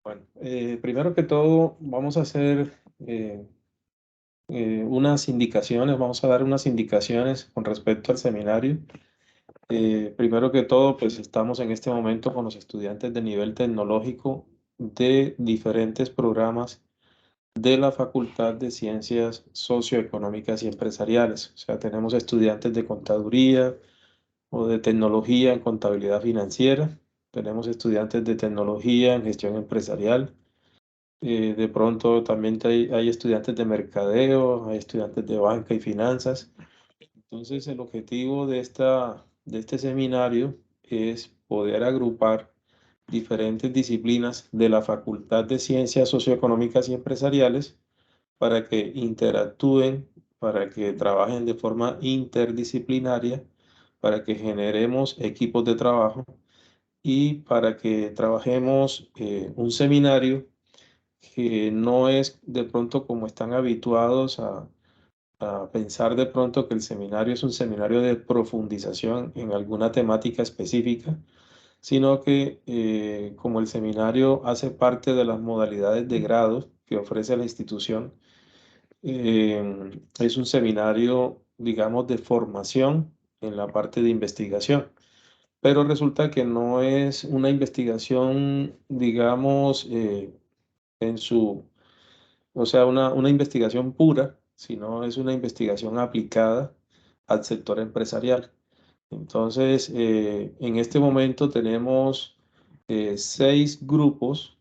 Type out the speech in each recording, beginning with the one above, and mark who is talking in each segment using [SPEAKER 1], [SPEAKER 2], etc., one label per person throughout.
[SPEAKER 1] Bueno, primero que todo vamos a hacer unas indicaciones, vamos a dar unas indicaciones con respecto al seminario. Primero que todo, pues estamos en este momento con los estudiantes de nivel tecnológico de diferentes programas de la Facultad de Ciencias Socioeconómicas y Empresariales. O sea, tenemos estudiantes de contaduría o de tecnología en contabilidad financiera, tenemos estudiantes de tecnología en gestión empresarial. De pronto también hay estudiantes de mercadeo, hay estudiantes de banca y finanzas. Entonces, el objetivo de este seminario es poder agrupar diferentes disciplinas de la Facultad de Ciencias Socioeconómicas y Empresariales para que interactúen, para que trabajen de forma interdisciplinaria, para que generemos equipos de trabajo y para que trabajemos un seminario que no es de pronto como están habituados a pensar de pronto que el seminario es un seminario de profundización en alguna temática específica, sino que como el seminario hace parte de las modalidades de grado que ofrece la institución, es un seminario, digamos, de formación en la parte de investigación. Pero resulta que no es una investigación, digamos, en su o sea, una investigación pura, sino es una investigación aplicada al sector empresarial. Entonces, en este momento tenemos 6 grupos,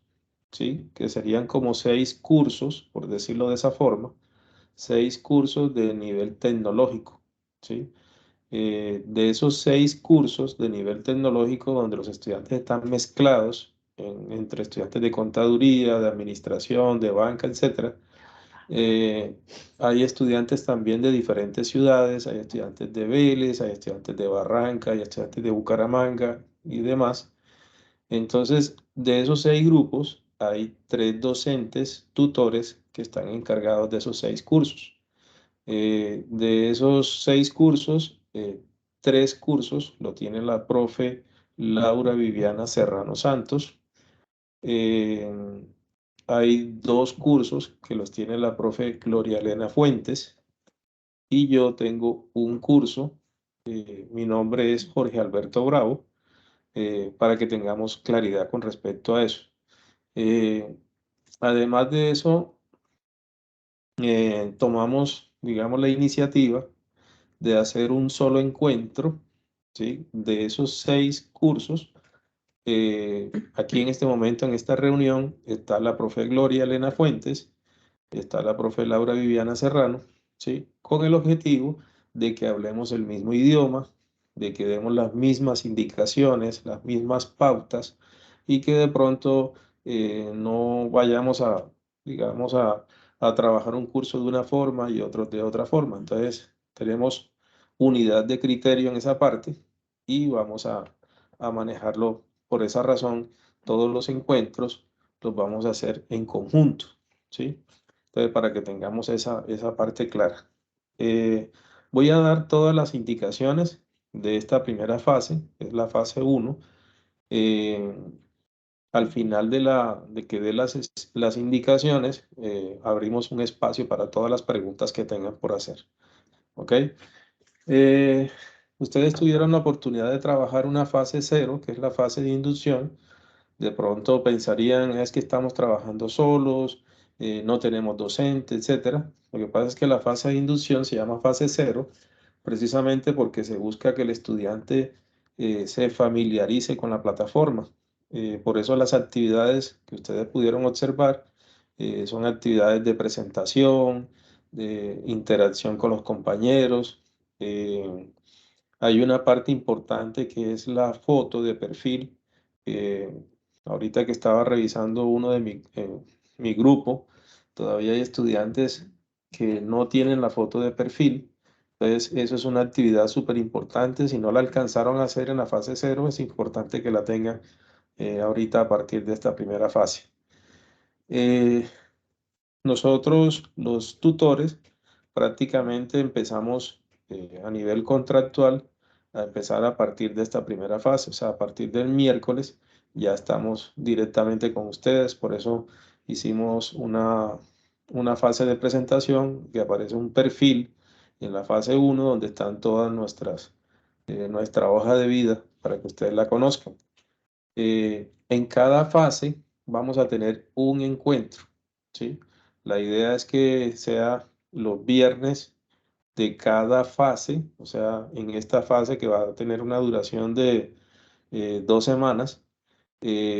[SPEAKER 1] ¿sí? Que serían como 6 cursos, por decirlo de esa forma, 6 cursos de nivel tecnológico, ¿sí? De esos 6 cursos de nivel tecnológico, donde los estudiantes están mezclados entre estudiantes de contaduría, de administración, de banca, etcétera. eh, Hay estudiantes también de diferentes ciudades, hay estudiantes de Vélez, hay estudiantes de Barranca, hay estudiantes de Bucaramanga y demás. Entonces, de esos 6 grupos, hay 3 docentes, tutores, que están encargados de esos 6 cursos. De esos 6 cursos, 3 cursos lo tiene la profe Laura Viviana Serrano Santos. Eh, Hay 2 cursos que los tiene la profe Gloria Elena Fuentes y yo tengo un curso. Mi nombre es Jorge Alberto Bravo, para que tengamos claridad con respecto a eso. Eh, Además de eso, tomamos, digamos, la iniciativa de hacer un solo encuentro, ¿sí? De esos 6 cursos. Aquí en este momento, en esta reunión, está la profe Gloria Elena Fuentes, está la profe Laura Viviana Serrano, ¿sí? Con el objetivo de que hablemos el mismo idioma, de que demos las mismas indicaciones, las mismas pautas y que de pronto no vayamos digamos, a trabajar un curso de una forma y otro de otra forma. Entonces, tenemos unidad de criterio en esa parte y vamos a manejarlo. Por esa razón, todos los encuentros los vamos a hacer en conjunto, ¿sí? Entonces, para que tengamos esa parte clara. Voy a dar todas las indicaciones de esta primera fase, que es la fase 1. Eh, Al final de que dé las indicaciones, abrimos un espacio para todas las preguntas que tengan por hacer. ¿Ok? Eh, Ustedes tuvieron la oportunidad de trabajar una fase 0, que es la fase de inducción. De pronto pensarían, es que estamos trabajando solos, no tenemos docente, etcétera. Lo que pasa es que la fase de inducción se llama fase 0, precisamente porque se busca que el estudiante se familiarice con la plataforma. Por eso las actividades que ustedes pudieron observar son actividades de presentación, de interacción con los compañeros. eh, Hay una parte importante que es la foto de perfil. eh, Ahorita que estaba revisando uno de mi grupo, todavía hay estudiantes que no tienen la foto de perfil. Entonces, eso es una actividad súper importante. Si no la alcanzaron a hacer en la fase 0, es importante que la tengan ahorita a partir de esta primera fase. Eh, Nosotros, los tutores, prácticamente empezamos a nivel contractual a empezar a partir de esta primera fase, o sea, a partir del miércoles ya estamos directamente con ustedes, por eso hicimos una fase de presentación que aparece un perfil en la fase uno donde están todas nuestra hoja de vida para que ustedes la conozcan. En cada fase vamos a tener un encuentro, ¿sí? La idea es que sea los viernes de cada fase, o sea, en esta fase que va a tener una duración de 2 semanas,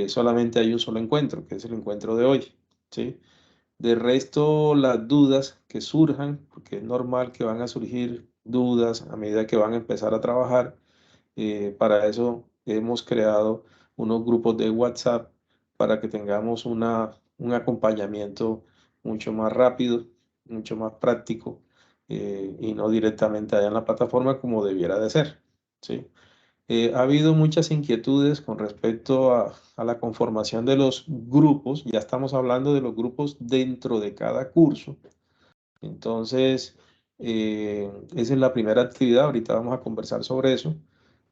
[SPEAKER 1] solamente hay un solo encuentro, que es el encuentro de hoy, ¿sí? De resto, las dudas que surjan, porque es normal que van a surgir dudas a medida que van a empezar a trabajar, para eso hemos creado unos grupos de WhatsApp para que tengamos un acompañamiento mucho más rápido, mucho más práctico, y no directamente allá en la plataforma como debiera de ser, ¿sí? Ha habido muchas inquietudes con respecto a la conformación de los grupos. Ya estamos hablando de los grupos dentro de cada curso. Entonces, esa es la primera actividad. Ahorita vamos a conversar sobre eso.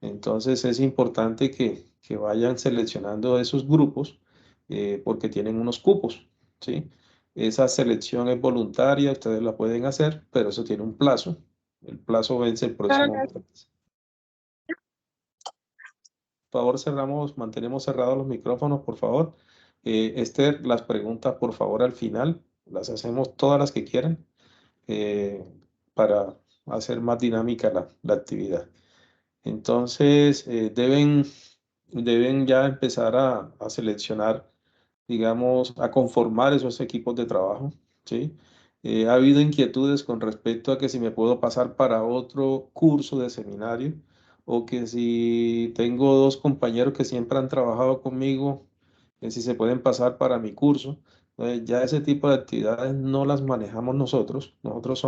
[SPEAKER 1] Entonces, es importante que vayan seleccionando esos grupos, porque tienen unos cupos, ¿sí? Esa selección es voluntaria, ustedes la pueden hacer, pero eso tiene un plazo. El plazo vence el próximo martes. Por favor, mantenemos cerrados los micrófonos, por favor. Esther, las preguntas, por favor, al final, las hacemos todas las que quieran, eh, para hacer más dinámica la actividad. Entonces, deben ya empezar a seleccionar, digamos, a conformar esos equipos de trabajo, ¿sí? Ha habido inquietudes con respecto a que si me puedo pasar para otro curso de seminario o que si tengo dos compañeros que siempre han trabajado conmigo, que si se pueden pasar para mi curso. Ya ese tipo de actividades no las manejamos nosotros. Nosotros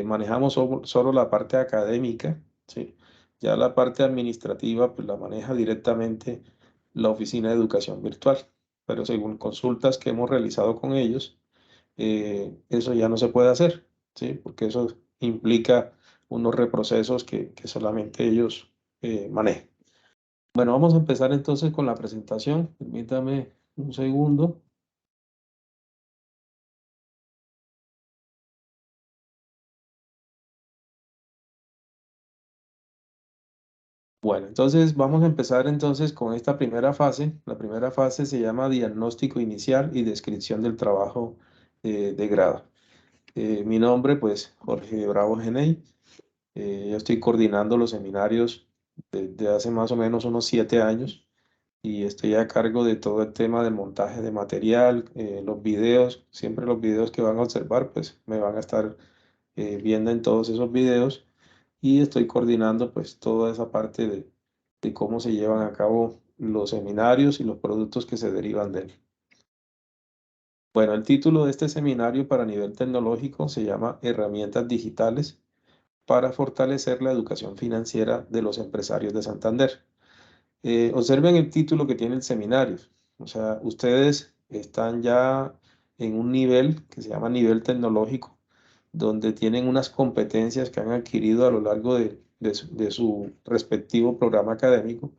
[SPEAKER 1] manejamos solo la parte académica, ¿sí? Ya la parte administrativa, pues la maneja directamente la Oficina de Educación Virtual, pero según consultas que hemos realizado con ellos, eso ya no se puede hacer, ¿sí? Porque eso implica unos reprocesos que solamente ellos manejan. Bueno, vamos a empezar entonces con la presentación. Permítame un segundo. Bueno, entonces vamos a empezar entonces con esta primera fase. La primera fase se llama diagnóstico inicial y descripción del trabajo de grado. Mi nombre, pues, Jorge Bravo Genei. Yo estoy coordinando los seminarios desde hace más o menos unos 7 años y estoy a cargo de todo el tema de montaje de material, los videos. Siempre los videos que van a observar, pues, me van a estar viendo en todos esos videos y estoy coordinando, pues, toda esa parte de cómo se llevan a cabo los seminarios y los productos que se derivan de él. Bueno, el título de este seminario para nivel tecnológico se llama Herramientas digitales para fortalecer la educación financiera de los empresarios de Santander. Observen el título que tiene el seminario. O sea, ustedes están ya en un nivel que se llama nivel tecnológico, donde tienen unas competencias que han adquirido a lo largo de su respectivo programa académico.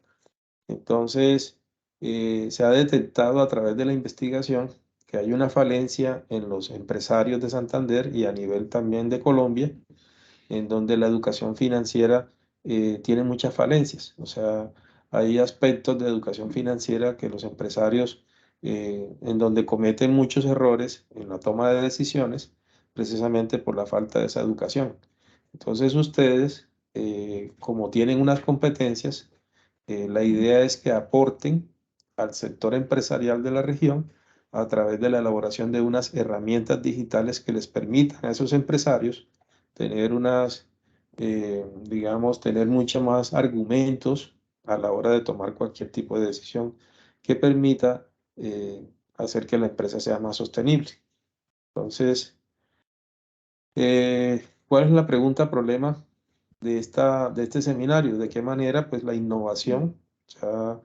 [SPEAKER 1] Entonces, se ha detectado a través de la investigación que hay una falencia en los empresarios de Santander y a nivel también de Colombia, en donde la educación financiera tiene muchas falencias. O sea, hay aspectos de educación financiera que los empresarios, en donde cometen muchos errores en la toma de decisiones, precisamente por la falta de esa educación. Entonces ustedes, como tienen unas competencias, la idea es que aporten al sector empresarial de la región a través de la elaboración de unas herramientas digitales que les permitan a esos empresarios tener digamos, tener muchos más argumentos a la hora de tomar cualquier tipo de decisión que permita hacer que la empresa sea más sostenible. Entonces, ¿cuál es la pregunta, problema de este seminario? ¿De qué manera, pues, la innovación, o sea,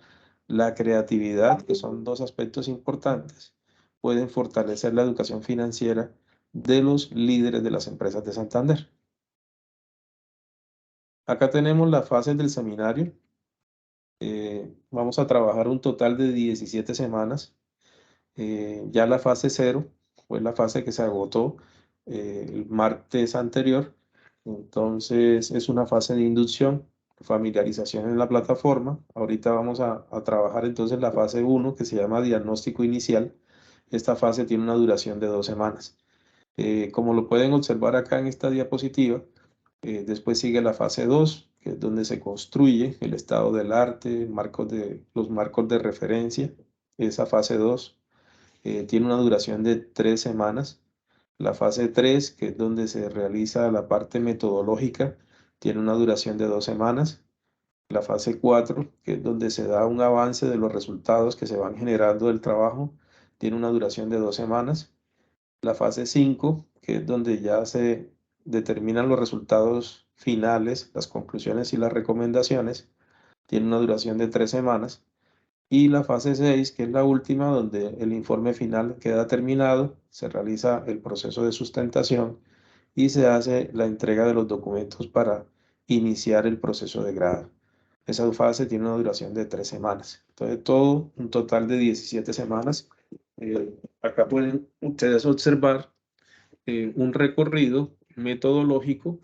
[SPEAKER 1] la creatividad, que son dos aspectos importantes, pueden fortalecer la educación financiera de los líderes de las empresas de Santander? Acá tenemos las fases del seminario. Vamos a trabajar un total de 17 semanas. Ya la fase cero fue la fase que se agotó el martes anterior. Entonces es una fase de inducción, familiarización en la plataforma. Ahorita vamos a trabajar entonces la fase uno, que se llama diagnóstico inicial. Esta fase tiene una duración de 2 semanas. Como lo pueden observar acá en esta diapositiva, después sigue la fase 2, que es donde se construye el estado del arte, los marcos de referencia. Esa fase 2 tiene una duración de 3 semanas. La fase 3, que es donde se realiza la parte metodológica, tiene una duración de 2 semanas. La fase 4, que es donde se da un avance de los resultados que se van generando del trabajo, tiene una duración de 2 semanas. La fase 5, que es donde ya se determinan los resultados finales, las conclusiones y las recomendaciones, tiene una duración de 3 semanas. Y la fase 6, que es la última, donde el informe final queda terminado, se realiza el proceso de sustentación y se hace la entrega de los documentos para iniciar el proceso de grado. Esa fase tiene una duración de 3 semanas. Entonces, todo un total de 17 semanas. Acá pueden ustedes observar un recorrido metodológico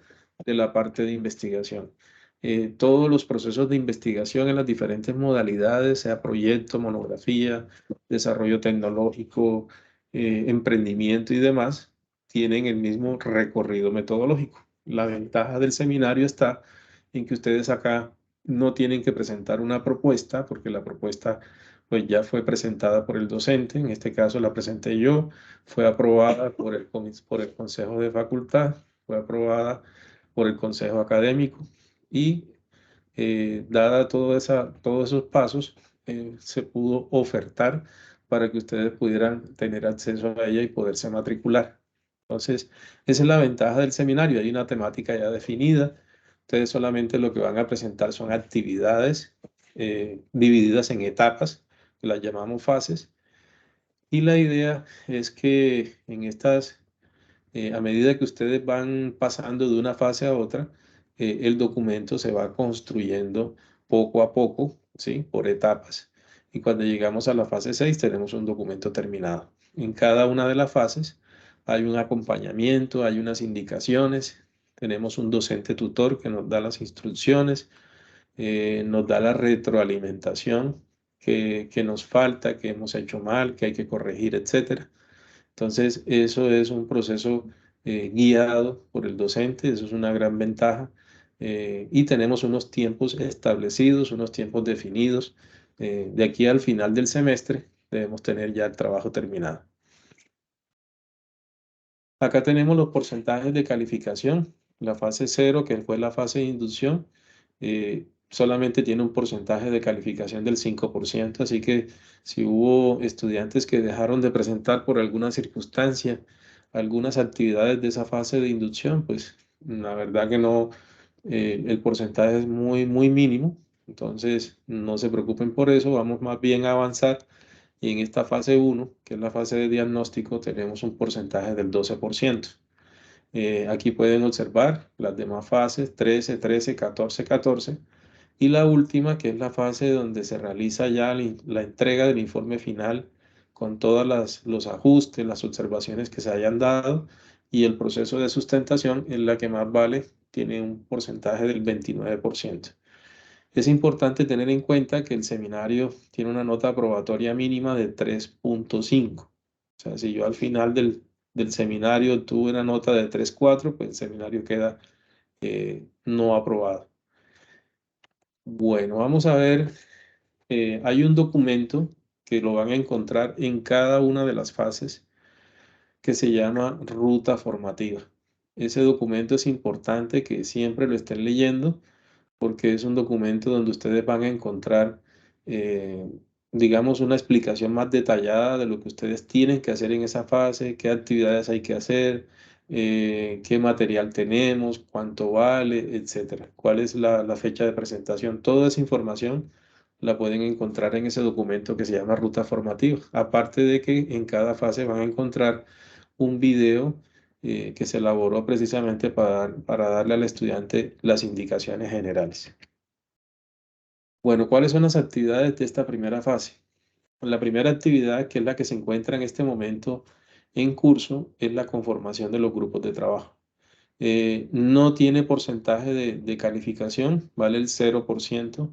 [SPEAKER 1] de la parte de investigación. Todos los procesos de investigación en las diferentes modalidades, sea proyecto, monografía, desarrollo tecnológico, emprendimiento y demás, tienen el mismo recorrido metodológico. La ventaja del seminario está en que ustedes acá no tienen que presentar una propuesta, porque la propuesta pues ya fue presentada por el docente, en este caso la presenté yo, fue aprobada por el Consejo de Facultad, fue aprobada por el Consejo Académico y dada todos esos pasos, se pudo ofertar para que ustedes pudieran tener acceso a ella y poderse matricular. Entonces, esa es la ventaja del seminario, hay una temática ya definida, ustedes solamente lo que van a presentar son actividades divididas en etapas, que las llamamos fases, y la idea es que en estas a medida que ustedes van pasando de una fase a otra, el documento se va construyendo poco a poco, ¿sí? Por etapas. Y cuando llegamos a la fase 6 tenemos un documento terminado. En cada una de las fases hay un acompañamiento, hay unas indicaciones, tenemos un docente tutor que nos da las instrucciones, nos da la retroalimentación que nos falta, que hemos hecho mal, que hay que corregir, etcétera. Entonces, eso es un proceso guiado por el docente, eso es una gran ventaja. Y tenemos unos tiempos establecidos, unos tiempos definidos. De aquí al final del semestre debemos tener ya el trabajo terminado. Acá tenemos los porcentajes de calificación. La fase cero, que fue la fase de inducción, solamente tiene un porcentaje de calificación del 5%, así que si hubo estudiantes que dejaron de presentar por alguna circunstancia algunas actividades de esa fase de inducción, pues la verdad que no, el porcentaje es muy, muy mínimo, entonces no se preocupen por eso, vamos más bien a avanzar y en esta fase uno, que es la fase de diagnóstico, tenemos un porcentaje del 12%. Aquí pueden observar las demás fases, 13, 13, 14, 14. Y la última, que es la fase donde se realiza ya la entrega del informe final con todos los ajustes, las observaciones que se hayan dado y el proceso de sustentación es la que más vale, tiene un porcentaje del 29%. Es importante tener en cuenta que el seminario tiene una nota aprobatoria mínima de 3.5. O sea, si yo al final del seminario tuve una nota de 3.4, pues el seminario queda no aprobado. Bueno, vamos a ver, hay un documento que lo van a encontrar en cada una de las fases que se llama ruta formativa. Ese documento es importante que siempre lo estén leyendo porque es un documento donde ustedes van a encontrar, eh, digamos, una explicación más detallada de lo que ustedes tienen que hacer en esa fase, qué actividades hay que hacer, qué material tenemos, cuánto vale, etcétera, cuál es la fecha de presentación. Toda esa información la pueden encontrar en ese documento que se llama Ruta Formativa. Aparte de que en cada fase van a encontrar un video que se elaboró precisamente para darle al estudiante las indicaciones generales. Bueno, ¿cuáles son las actividades de esta primera fase? La primera actividad, que es la que se encuentra en este momento en curso, es la conformación de los grupos de trabajo. No tiene porcentaje de calificación, vale el 0%,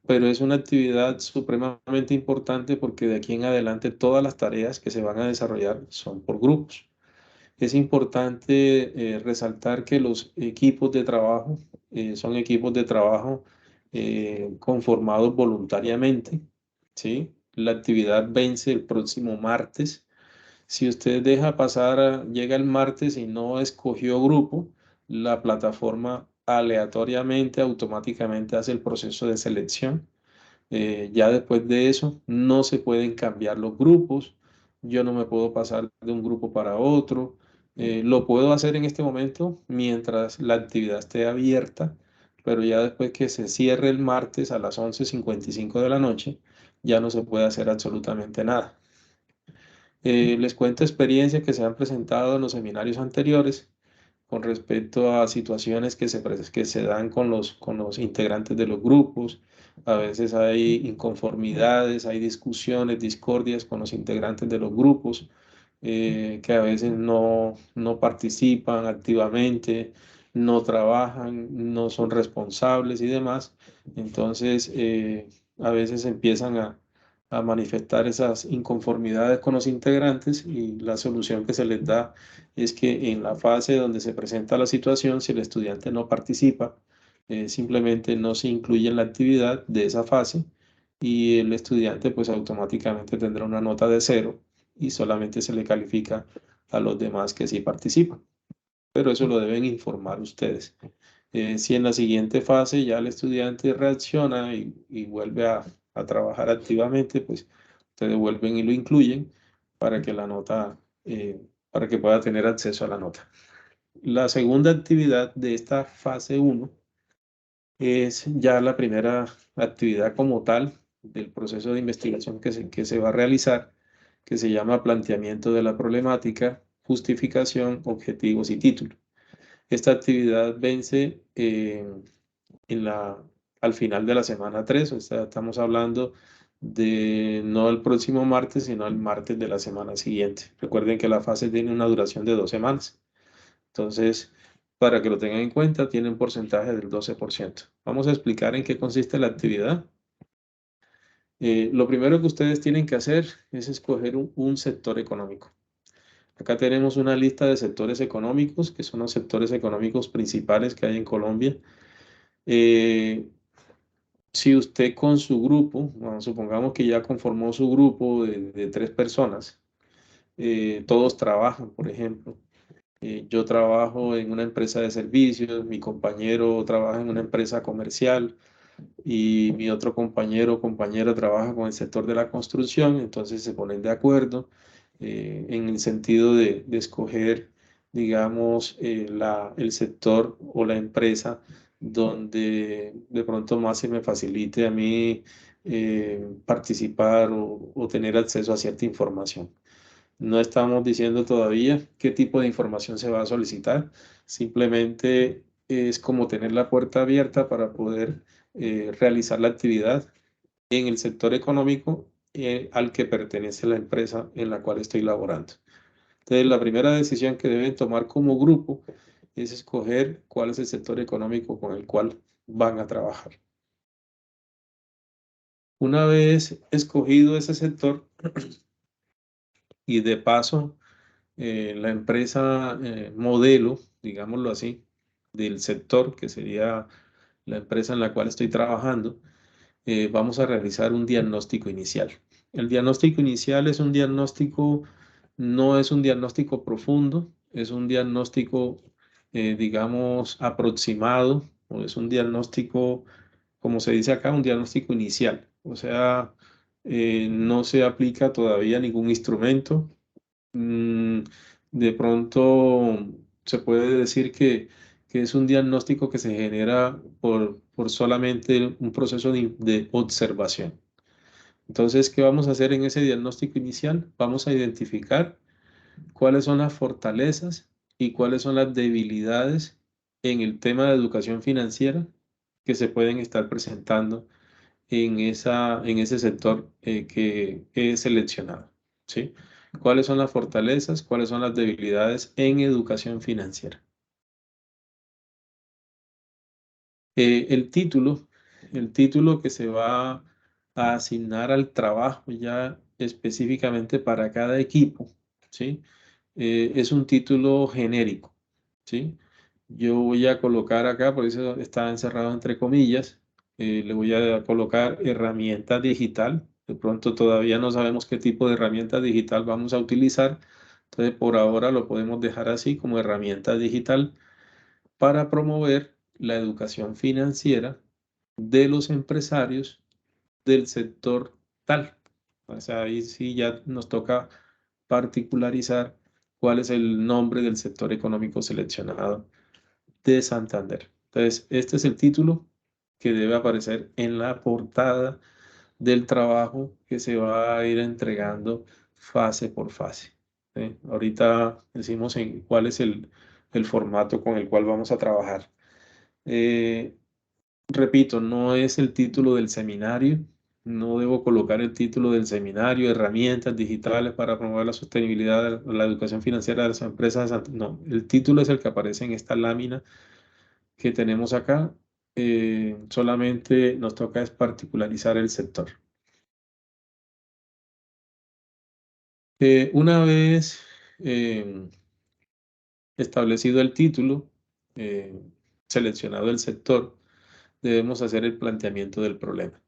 [SPEAKER 1] pero es una actividad supremamente importante porque de aquí en adelante todas las tareas que se van a desarrollar son por grupos. Es importante resaltar que los equipos de trabajo son equipos de trabajo conformados voluntariamente, ¿sí? La actividad vence el próximo martes. Si usted deja pasar, llega el martes y no escogió grupo, la plataforma aleatoriamente, automáticamente hace el proceso de selección. Ya después de eso, no se pueden cambiar los grupos. Yo no me puedo pasar de un grupo para otro. Lo puedo hacer en este momento mientras la actividad esté abierta, pero ya después que se cierre el martes a las 11:55 de la noche, ya no se puede hacer absolutamente nada. Les cuento experiencias que se han presentado en los seminarios anteriores con respecto a situaciones que se dan con los integrantes de los grupos. A veces hay inconformidades, hay discusiones, discordias con los integrantes de los grupos, que a veces no participan activamente, no trabajan, no son responsables y demás. Entonces, a veces empiezan a manifestar esas inconformidades con los integrantes y la solución que se les da es que en la fase donde se presenta la situación, si el estudiante no participa, simplemente no se incluye en la actividad de esa fase y el estudiante pues automáticamente tendrá una nota de 0 y solamente se le califica a los demás que sí participan. Pero eso lo deben informar ustedes. Si en la siguiente fase ya el estudiante reacciona y vuelve a trabajar activamente, pues ustedes vuelven y lo incluyen para que la nota, para que pueda tener acceso a la nota. La segunda actividad de esta fase uno es ya la primera actividad como tal del proceso de investigación que se va a realizar, que se llama planteamiento de la problemática, justificación, objetivos y título. Esta actividad vence al final de la semana 3, o sea, estamos hablando de no el próximo martes, sino el martes de la semana siguiente. Recuerden que la fase tiene una duración de 2 semanas. Entonces, para que lo tengan en cuenta, tiene un porcentaje del 12%. Vamos a explicar en qué consiste la actividad. Lo primero que ustedes tienen que hacer es escoger un sector económico. Acá tenemos una lista de sectores económicos, que son los sectores económicos principales que hay en Colombia. Si usted con su grupo, bueno, supongamos que ya conformó su grupo de 3 personas, todos trabajan, por ejemplo. Yo trabajo en una empresa de servicios, mi compañero trabaja en una empresa comercial y mi otro compañero o compañera trabaja con el sector de la construcción, entonces se ponen de acuerdo en el sentido de escoger, digamos, el sector o la empresa donde de pronto más se me facilite a mí participar o tener acceso a cierta información. No estamos diciendo todavía qué tipo de información se va a solicitar, simplemente es como tener la puerta abierta para poder realizar la actividad en el sector económico al que pertenece la empresa en la cual estoy laborando. Entonces, la primera decisión que deben tomar como grupo es escoger cuál es el sector económico con el cual van a trabajar. Una vez escogido ese sector y de paso la empresa modelo, digámoslo así, del sector, que sería la empresa en la cual estoy trabajando, vamos a realizar un diagnóstico inicial. El diagnóstico inicial es un diagnóstico, no es un diagnóstico profundo, es un diagnóstico, digamos, aproximado, o es un diagnóstico, como se dice acá, un diagnóstico inicial. O sea, no se aplica todavía ningún instrumento. Mm, de pronto se puede decir que es un diagnóstico que se genera por solamente un proceso de observación. Entonces, ¿qué vamos a hacer en ese diagnóstico inicial? Vamos a identificar cuáles son las fortalezas y cuáles son las debilidades en el tema de educación financiera que se pueden estar presentando en ese sector que he seleccionado, ¿sí? ¿Cuáles son las fortalezas? ¿Cuáles son las debilidades en educación financiera? El título, el título que se va a asignar al trabajo ya específicamente para cada equipo, ¿sí? Es un título genérico, ¿sí? Yo voy a colocar acá, por eso está encerrado entre comillas, le voy a colocar herramienta digital. De pronto todavía no sabemos qué tipo de herramienta digital vamos a utilizar, entonces por ahora lo podemos dejar así como herramienta digital para promover la educación financiera de los empresarios del sector tal. O sea, ahí sí ya nos toca particularizar cuál es el nombre del sector económico seleccionado de Santander. Entonces, este es el título que debe aparecer en la portada del trabajo que se va a ir entregando fase por fase. ¿Sí? Ahorita decimos en cuál es el formato con el cual vamos a trabajar. Eh, Repito, no es el título del seminario, no debo colocar el título del seminario, herramientas digitales para promover la sostenibilidad de la educación financiera de las empresas. No, el título es el que aparece en esta lámina que tenemos acá. Solamente nos toca es particularizar el sector. Una vez establecido el título, eh, seleccionado el sector, debemos hacer el planteamiento del problema.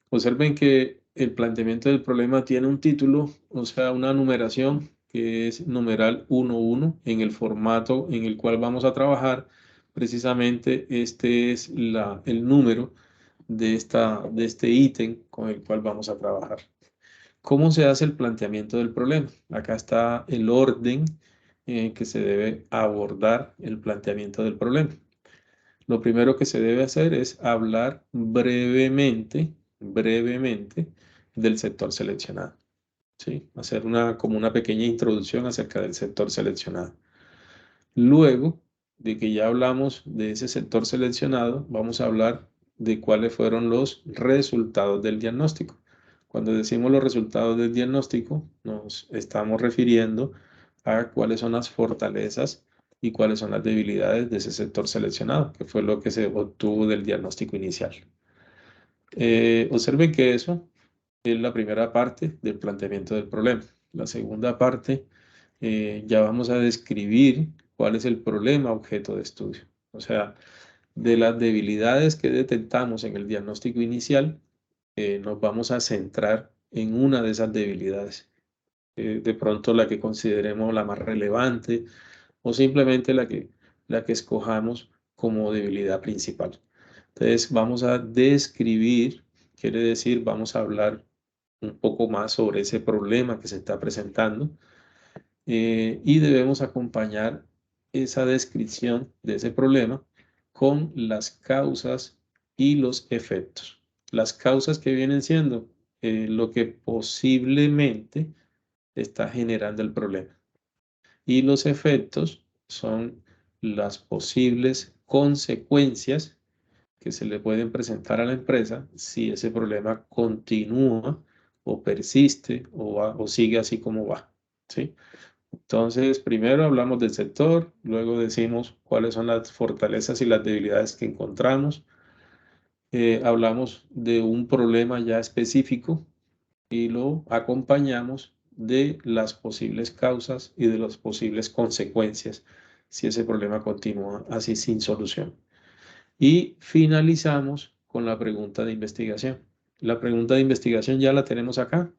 [SPEAKER 1] Observen que el planteamiento del problema tiene un título, o sea, una numeración que es numeral 11 en el formato en el cual vamos a trabajar. Precisamente este es el número de este ítem con el cual vamos a trabajar. ¿Cómo se hace el planteamiento del problema? Acá está el orden en que se debe abordar el planteamiento del problema. Lo primero que se debe hacer es hablar brevemente del sector seleccionado, ¿sí? Hacer como una pequeña introducción acerca del sector seleccionado. Luego de que ya hablamos de ese sector seleccionado, vamos a hablar de cuáles fueron los resultados del diagnóstico. Cuando decimos los resultados del diagnóstico, nos estamos refiriendo a cuáles son las fortalezas y cuáles son las debilidades de ese sector seleccionado, que fue lo que se obtuvo del diagnóstico inicial. Observen que eso es la primera parte del planteamiento del problema. La segunda parte, ya vamos a describir cuál es el problema objeto de estudio. O sea, de las debilidades que detectamos en el diagnóstico inicial, nos vamos a centrar en una de esas debilidades. De pronto la que consideremos la más relevante o simplemente la que escojamos como debilidad principal. Entonces vamos a describir, quiere decir, vamos a hablar un poco más sobre ese problema que se está presentando y debemos acompañar esa descripción de ese problema con las causas y los efectos. Las causas que vienen siendo lo que posiblemente está generando el problema y los efectos son las posibles consecuencias que se le pueden presentar a la empresa si ese problema continúa o persiste o sigue así como va, ¿sí? Entonces, primero hablamos del sector, luego decimos cuáles son las fortalezas y las debilidades que encontramos. Hablamos de un problema ya específico y lo acompañamos de las posibles causas y de las posibles consecuencias si ese problema continúa así sin solución. Y finalizamos con la pregunta de investigación. La pregunta de investigación ya la tenemos acá.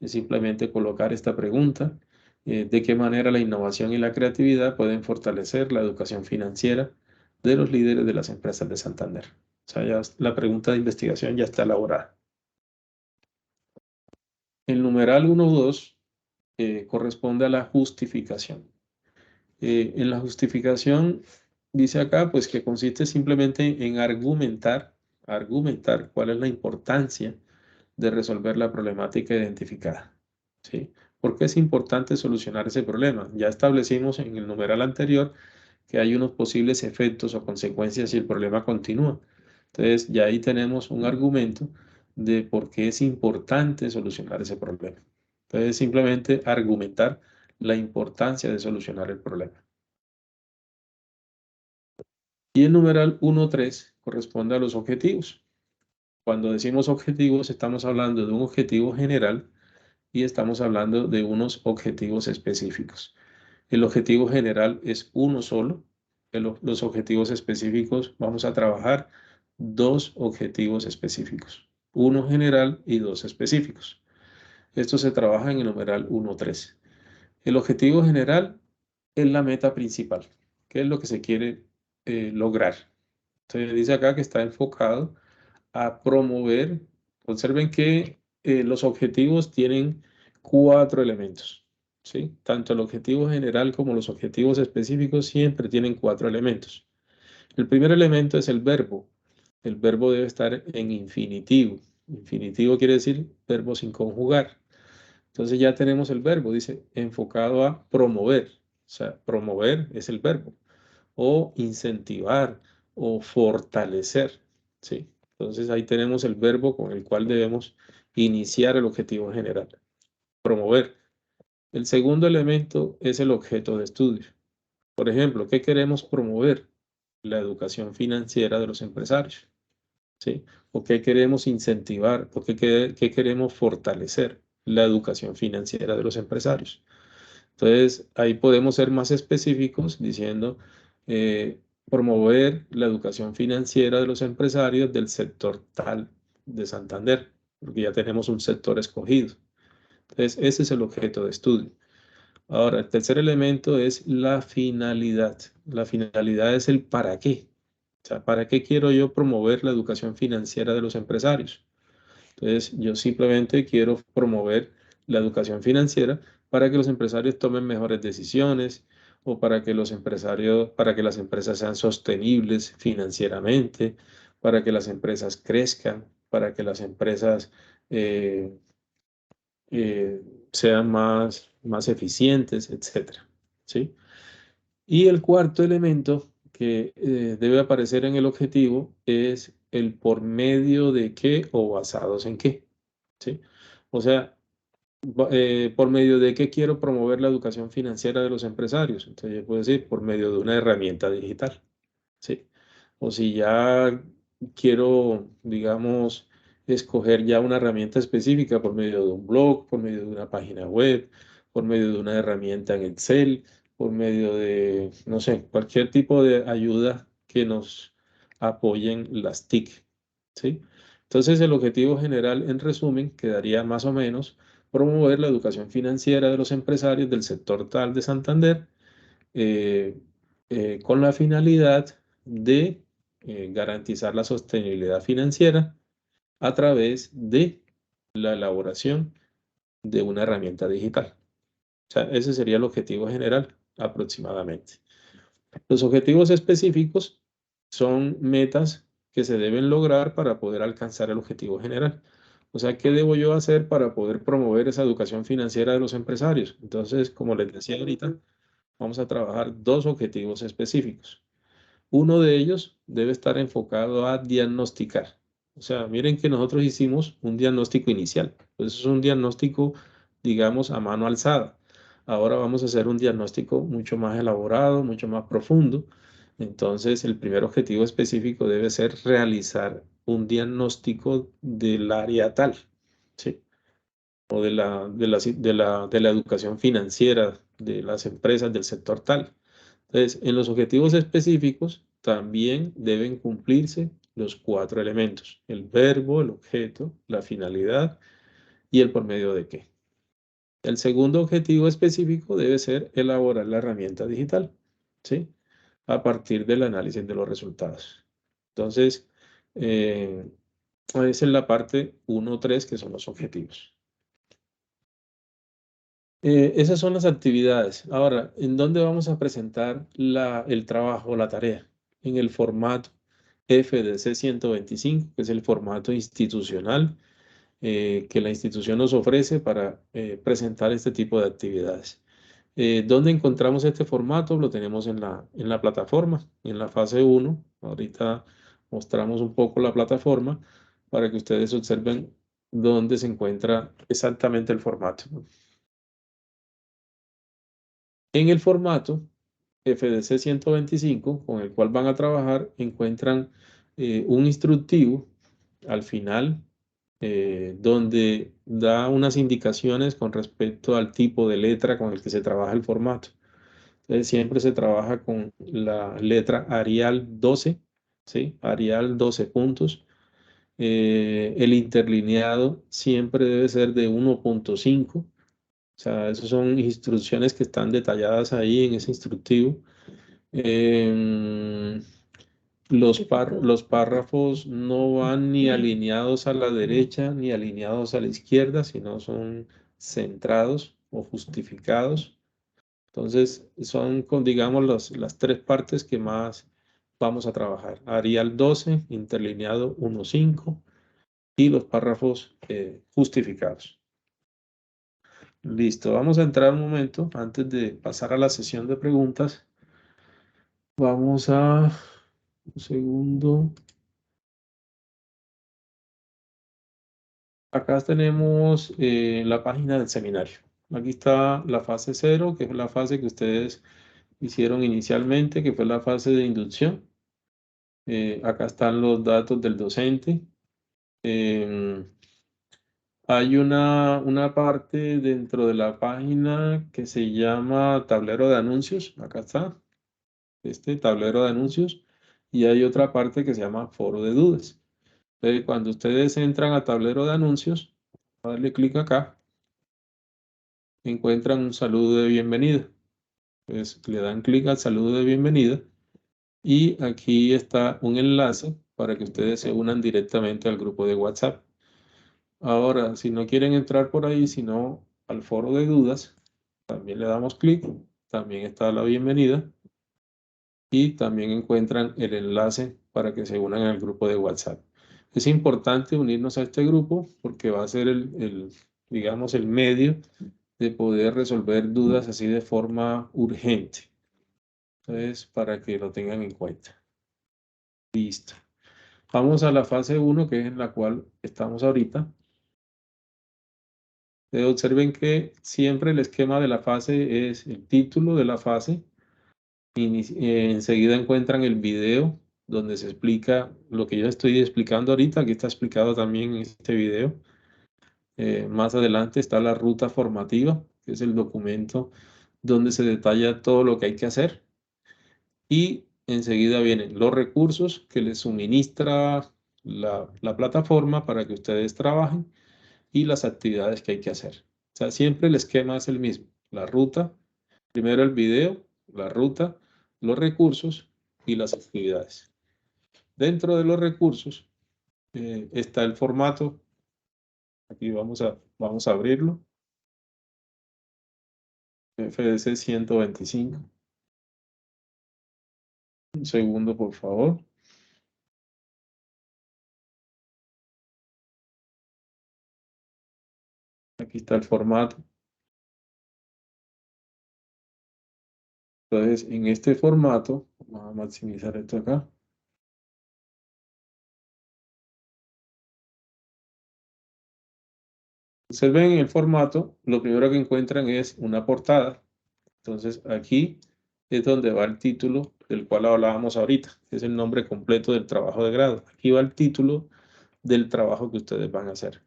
[SPEAKER 1] Es simplemente colocar esta pregunta. ¿De qué manera la innovación y la creatividad pueden fortalecer la educación financiera de los líderes de las empresas de Santander? O sea, ya la pregunta de investigación ya está elaborada. El numeral 1.2 corresponde a la justificación. En la justificación dice acá, pues que consiste simplemente en argumentar cuál es la importancia de resolver la problemática identificada, ¿sí? ¿Por qué es importante solucionar ese problema? Ya establecimos en el numeral anterior que hay unos posibles efectos o consecuencias si el problema continúa. Entonces, ya ahí tenemos un argumento de por qué es importante solucionar ese problema. Entonces, simplemente argumentar la importancia de solucionar el problema. Y el numeral 1.3 corresponde a los objetivos. Cuando decimos objetivos, estamos hablando de un objetivo general y estamos hablando de unos objetivos específicos. El objetivo general es uno solo. Los objetivos específicos, vamos a trabajar dos objetivos específicos. Uno general y dos específicos. Esto se trabaja en el numeral 1.3. El objetivo general es la meta principal, que es lo que se quiere lograr. Entonces dice acá que está enfocado a promover. Observen que los objetivos tienen cuatro elementos, ¿sí? Tanto el objetivo general como los objetivos específicos siempre tienen cuatro elementos. El primer elemento es el verbo. El verbo debe estar en infinitivo. Infinitivo quiere decir verbo sin conjugar. Entonces ya tenemos el verbo, dice, enfocado a promover. O sea, promover es el verbo. O incentivar o fortalecer. ¿Sí? Entonces ahí tenemos el verbo con el cual debemos iniciar el objetivo general. Promover. El segundo elemento es el objeto de estudio. Por ejemplo, ¿qué queremos promover? La educación financiera de los empresarios. ¿Sí? ¿O qué queremos incentivar? ¿O qué queremos fortalecer? La educación financiera de los empresarios. Entonces, ahí podemos ser más específicos diciendo eh, promover la educación financiera de los empresarios del sector tal de Santander, porque ya tenemos un sector escogido. Entonces, ese es el objeto de estudio. Ahora, el tercer elemento es la finalidad. La finalidad es el para qué. O sea, ¿para qué quiero yo promover la educación financiera de los empresarios? Entonces, yo simplemente quiero promover la educación financiera para que los empresarios tomen mejores decisiones o para que los empresarios, para que las empresas sean sostenibles financieramente, para que las empresas crezcan, para que las empresas eh, eh, sean más eficientes, etcétera. ¿Sí? Y el cuarto elemento que debe aparecer en el objetivo es el por medio de qué o basados en qué. ¿Sí? O sea, por medio de qué quiero promover la educación financiera de los empresarios. Entonces, yo puedo decir por medio de una herramienta digital. ¿Sí? O si ya quiero, digamos, escoger ya una herramienta específica por medio de un blog, por medio de una página web, por medio de una herramienta en Excel, por medio de, no sé, cualquier tipo de ayuda que nos apoyen las TIC. ¿Sí? Entonces, el objetivo general, en resumen, quedaría más o menos promover la educación financiera de los empresarios del sector tal de Santander eh, con la finalidad de garantizar la sostenibilidad financiera a través de la elaboración de una herramienta digital. O sea, ese sería el objetivo general aproximadamente. Los objetivos específicos son metas que se deben lograr para poder alcanzar el objetivo general. O sea, ¿qué debo yo hacer para poder promover esa educación financiera de los empresarios? Entonces, como les decía ahorita, vamos a trabajar dos objetivos específicos. Uno de ellos debe estar enfocado a diagnosticar. O sea, miren que nosotros hicimos un diagnóstico inicial. Pues es un diagnóstico, digamos, a mano alzada. Ahora vamos a hacer un diagnóstico mucho más elaborado, mucho más profundo. Entonces, el primer objetivo específico debe ser realizar un diagnóstico del área tal, ¿sí? O de la educación financiera de las empresas del sector tal. Entonces, en los objetivos específicos también deben cumplirse los cuatro elementos: el verbo, el objeto, la finalidad y el por medio de qué. El segundo objetivo específico debe ser elaborar la herramienta digital, ¿sí? A partir del análisis de los resultados. Entonces, esa es la parte 1.3, que son los objetivos. Esas son las actividades. Ahora, ¿en dónde vamos a presentar el trabajo, la tarea? En el formato FDC 125, que es el formato institucional que la institución nos ofrece para presentar este tipo de actividades. ¿Dónde encontramos este formato? Lo tenemos en la plataforma, en la fase 1. Ahorita mostramos un poco la plataforma, para que ustedes observen dónde se encuentra exactamente el formato. En el formato FDC 125, con el cual van a trabajar, encuentran un instructivo al final donde da unas indicaciones con respecto al tipo de letra con el que se trabaja el formato. Entonces, siempre se trabaja con la letra Arial 12, ¿sí? Arial 12 puntos. El interlineado siempre debe ser de 1.5. O sea, esas son instrucciones que están detalladas ahí en ese instructivo. Em, los párrafos no van ni alineados a la derecha ni alineados a la izquierda, sino son centrados o justificados. Entonces, son, digamos, las tres partes que más vamos a trabajar. Arial 12, interlineado 1.5 y los párrafos justificados. Listo, vamos a entrar un momento antes de pasar a la sesión de preguntas. Vamos a un segundo. Acá tenemos la página del seminario. Aquí está la fase 0, que es la fase que ustedes hicieron inicialmente, que fue la fase de inducción. Acá están los datos del docente. Em, Hay una parte dentro de la página que se llama tablero de anuncios. Acá está, este tablero de anuncios. Y hay otra parte que se llama foro de dudas. Entonces, cuando ustedes entran a tablero de anuncios, darle clic acá, encuentran un saludo de bienvenida. Entonces, le dan clic al saludo de bienvenida y aquí está un enlace para que ustedes se unan directamente al grupo de WhatsApp. Ahora, si no quieren entrar por ahí, sino al foro de dudas, también le damos clic, también está la bienvenida y también encuentran el enlace para que se unan al grupo de WhatsApp. Es importante unirnos a este grupo porque va a ser digamos, el medio de poder resolver dudas así de forma urgente. Entonces, para que lo tengan en cuenta. Listo. Vamos a la fase 1, que es en la cual estamos ahorita. Observen que siempre el esquema de la fase es el título de la fase. Enseguida encuentran el video donde se explica lo que yo estoy explicando ahorita. Aquí está explicado también en este video. Más adelante está la ruta formativa, que es el documento donde se detalla todo lo que hay que hacer. Y enseguida vienen los recursos que les suministra la plataforma para que ustedes trabajen y las actividades que hay que hacer. O sea, siempre el esquema es el mismo. La ruta, primero el video, la ruta, los recursos y las actividades. Dentro de los recursos está el formato. Aquí vamos a abrirlo. FDC 125. Un segundo, por favor. Aquí está el formato. Entonces, en este formato, vamos a maximizar esto acá. Ustedes ven en el formato, lo primero que encuentran es una portada. Entonces, aquí es donde va el título del cual hablábamos ahorita, que es el nombre completo del trabajo de grado. Aquí va el título del trabajo que ustedes van a hacer.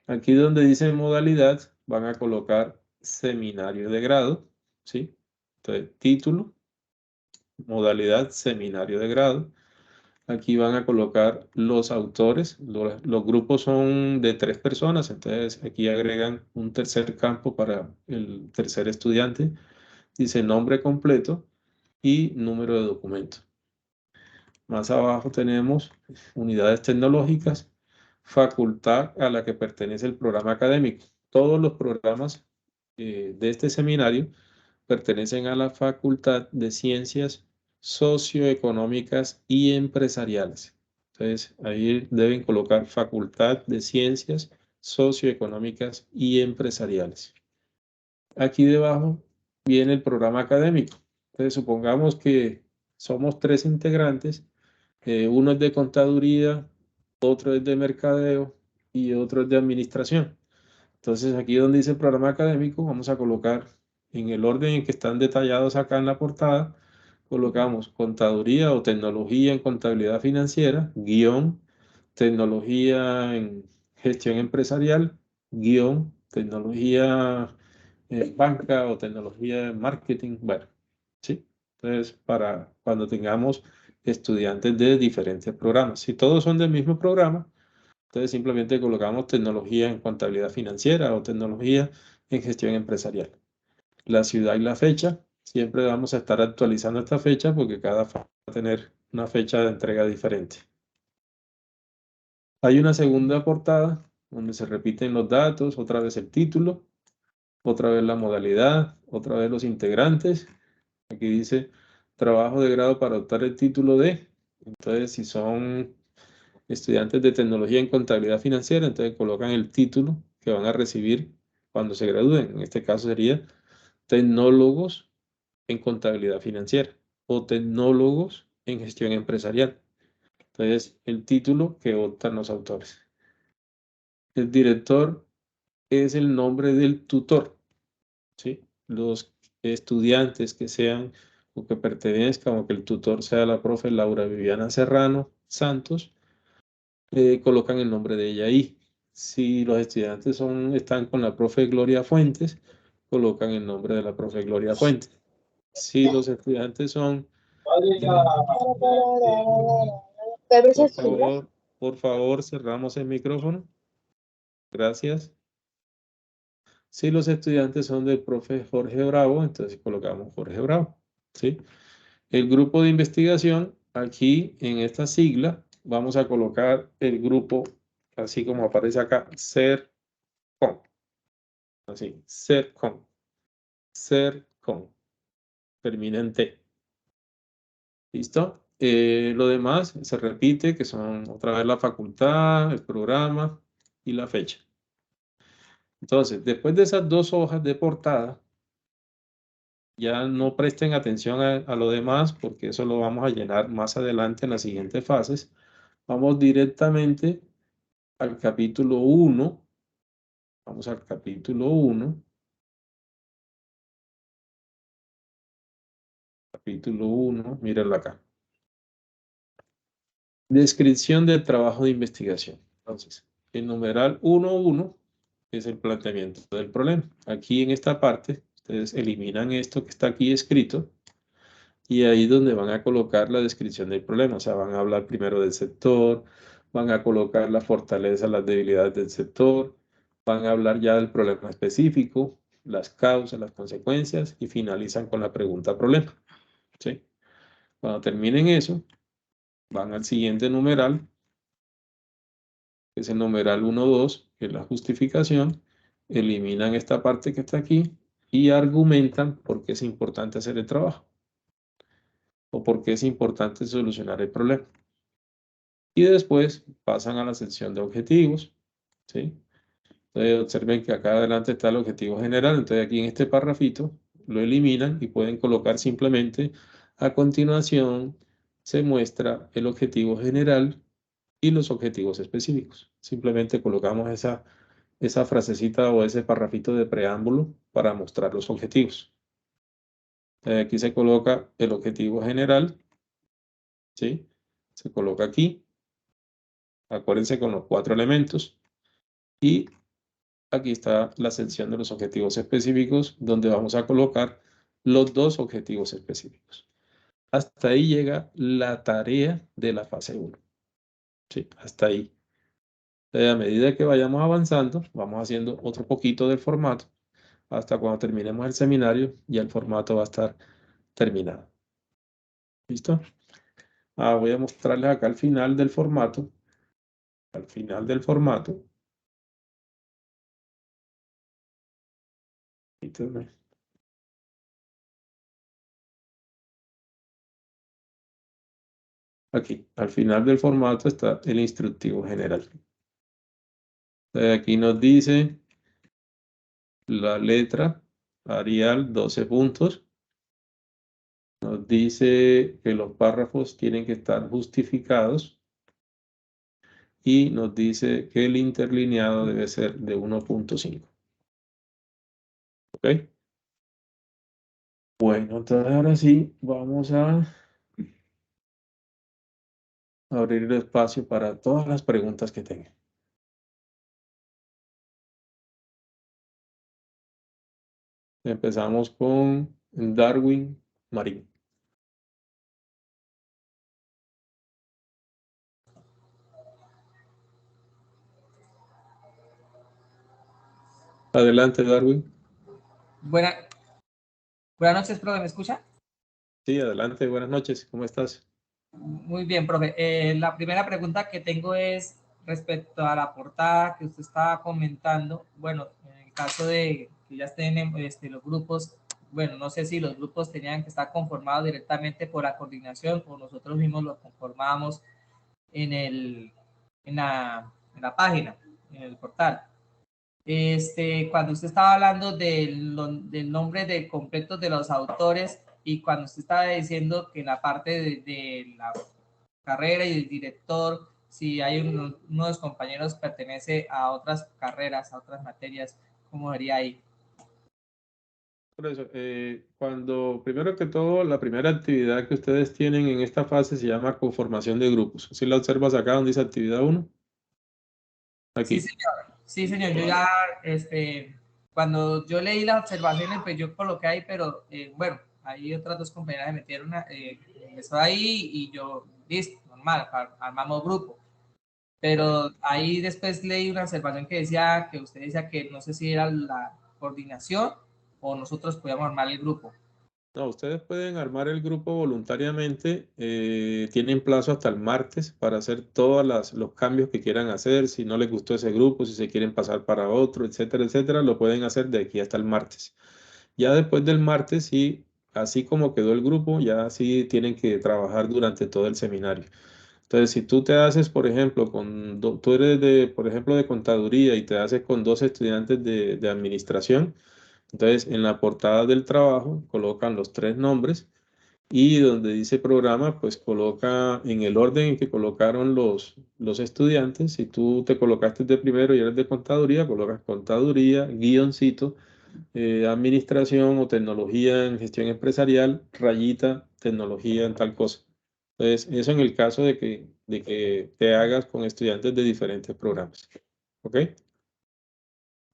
[SPEAKER 1] Aquí donde dice modalidad, van a colocar seminario de grado, ¿sí? Entonces, título, modalidad, seminario de grado. Aquí van a colocar los autores. Los grupos son de 3 personas, entonces aquí agregan un tercer campo para el tercer estudiante. Dice nombre completo y número de documento. Más abajo tenemos unidades tecnológicas, facultad a la que pertenece el programa académico. Todos los programas de este seminario pertenecen a la Facultad de Ciencias Socioeconómicas y Empresariales. Entonces, ahí deben colocar Facultad de Ciencias Socioeconómicas y Empresariales. Aquí debajo viene el programa académico. Entonces, supongamos que somos 3 integrantes. Uno es de contaduría, otro es de mercadeo y otro es de administración. Entonces, aquí donde dice programa académico, vamos a colocar en el orden en que están detallados acá en la portada, colocamos contaduría o tecnología en contabilidad financiera, guión, tecnología en gestión empresarial, guión, tecnología en banca o tecnología en marketing, bueno, ¿sí? Entonces, para cuando tengamos estudiantes de diferentes programas, si todos son del mismo programa, entonces simplemente colocamos tecnología en contabilidad financiera o tecnología en gestión empresarial. La ciudad y la fecha, siempre vamos a estar actualizando esta fecha porque cada va a tener una fecha de entrega diferente. Hay una segunda portada donde se repiten los datos, otra vez el título, otra vez la modalidad, otra vez los integrantes. Aquí dice trabajo de grado para optar el título de. Entonces, si son estudiantes de tecnología en contabilidad financiera, entonces colocan el título que van a recibir cuando se gradúen. En este caso sería tecnólogos en contabilidad financiera o tecnólogos en gestión empresarial. Entonces, el título que optan los autores. El director es el nombre del tutor, ¿sí? Los estudiantes que sean o que pertenezcan o que el tutor sea la profe Laura Viviana Serrano Santos, colocan el nombre de ella ahí. Si los estudiantes están con la profe Gloria Fuentes, colocan el nombre de la profe Gloria Fuentes. Si los estudiantes son... por favor, cerramos el micrófono. Gracias. Si los estudiantes son del profe Jorge Bravo, entonces colocamos Jorge Bravo, ¿sí? El grupo de investigación, aquí en esta sigla, vamos a colocar el grupo, así como aparece acá, CERCON. Así, CERCON. CERCON. Termina en T. ¿Listo? Lo demás se repite, que son otra vez la facultad, el programa y la fecha. Entonces, después de esas dos hojas de portada, ya no presten atención a lo demás, porque eso lo vamos a llenar más adelante en las siguientes fases. Vamos directamente al capítulo 1. Vamos al capítulo 1. Capítulo 1, mírenlo acá. Descripción del trabajo de investigación. Entonces, el numeral 1.1 es el planteamiento del problema. Aquí en esta parte, ustedes eliminan esto que está aquí escrito y ahí es donde van a colocar la descripción del problema. O sea, van a hablar primero del sector, van a colocar las fortalezas, las debilidades del sector, van a hablar ya del problema específico, las causas, las consecuencias y finalizan con la pregunta problema. ¿Sí? Cuando terminen eso, van al siguiente numeral, que es el numeral 1.2, que es la justificación, eliminan esta parte que está aquí y argumentan por qué es importante hacer el trabajo o por qué es importante solucionar el problema. Y después pasan a la sección de objetivos, ¿sí? Entonces observen que acá adelante está el objetivo general, entonces aquí en este parrafito lo eliminan y pueden colocar simplemente a continuación se muestra el objetivo general y los objetivos específicos. Simplemente colocamos esa frasecita o ese parrafito de preámbulo para mostrar los objetivos. Aquí se coloca el objetivo general, ¿sí? Se coloca aquí. Acuérdense con los 4 elementos. Y aquí está la sección de los objetivos específicos, donde vamos a colocar los 2 objetivos específicos. Hasta ahí llega la tarea de la fase 1. Sí, hasta ahí. A medida que vayamos avanzando, vamos haciendo otro poquito del formato. Hasta cuando terminemos el seminario, ya el formato va a estar terminado. ¿Listo? Voy a mostrarles acá al final del formato. Al final del formato. Aquí, al final del formato está el instructivo general. Aquí nos dice la letra Arial 12 puntos. Nos dice que los párrafos tienen que estar justificados. y nos dice que el interlineado debe ser de 1.5. ¿Ok? Bueno, entonces ahora sí vamos a abrir el espacio para todas las preguntas que tengan. Empezamos con Darwin Marín. Adelante, Darwin.
[SPEAKER 2] Buenas noches, profe, ¿me escucha?
[SPEAKER 1] Sí, adelante, buenas noches, ¿cómo estás?
[SPEAKER 2] Muy bien, profe. La primera pregunta que tengo es respecto a la portada que usted estaba comentando. Bueno, en el caso de que ya estén los grupos, bueno, no sé si los grupos tenían que estar conformados directamente por la coordinación o nosotros mismos los conformábamos en, en la página, en el portal. Cuando usted estaba hablando del nombre de completo de los autores y cuando usted estaba diciendo que en la parte de la carrera y el director, si hay uno de los compañeros pertenece a otras carreras, a otras materias, ¿cómo sería ahí?
[SPEAKER 1] Por eso, cuando, primero que todo, la primera actividad que ustedes tienen en esta fase se llama conformación de grupos. ¿Sí la observas acá donde dice actividad 1?
[SPEAKER 2] Sí,
[SPEAKER 1] Aquí.
[SPEAKER 2] señor. Sí, señor. Yo ya, cuando yo leí las observaciones, pues yo coloqué ahí, pero bueno, ahí otras dos compañeras me metieron, eso ahí y yo, listo, normal, armamos grupo. Pero ahí después leí una observación que decía, que usted decía que no sé si era la coordinación o nosotros podíamos armar el grupo.
[SPEAKER 1] No, ustedes pueden armar el grupo voluntariamente. Tienen plazo hasta el martes para hacer todos los cambios que quieran hacer. Si no les gustó ese grupo, si se quieren pasar para otro, etcétera, etcétera, lo pueden hacer de aquí hasta el martes. Ya después del martes, sí, así como quedó el grupo, ya sí tienen que trabajar durante todo el seminario. Entonces, si tú te haces, por ejemplo, tú eres de, por ejemplo, de contaduría y te haces con dos estudiantes de administración, entonces en la portada del trabajo colocan los tres nombres y donde dice programa, pues coloca en el orden en que colocaron los estudiantes. Si tú te colocaste de primero y eres de contaduría, colocas contaduría, guioncito, administración o tecnología en gestión empresarial, rayita, tecnología en tal cosa. Entonces, eso en el caso de que te hagas con estudiantes de diferentes programas. ¿Ok?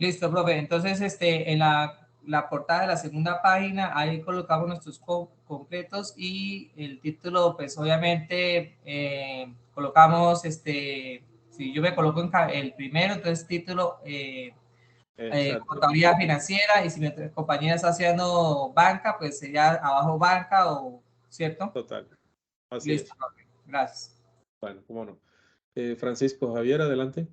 [SPEAKER 2] Listo, profe. Entonces, en la portada de la segunda página, ahí colocamos nuestros completos y el título, pues obviamente colocamos, si yo me coloco en el primero, entonces título,
[SPEAKER 1] Exacto,
[SPEAKER 2] contabilidad financiera, y si mi compañera está haciendo banca, pues sería abajo banca o, ¿cierto?
[SPEAKER 1] total. Así
[SPEAKER 2] Listo,
[SPEAKER 1] es.
[SPEAKER 2] profe. Gracias.
[SPEAKER 1] Bueno, cómo no. Francisco Javier, adelante.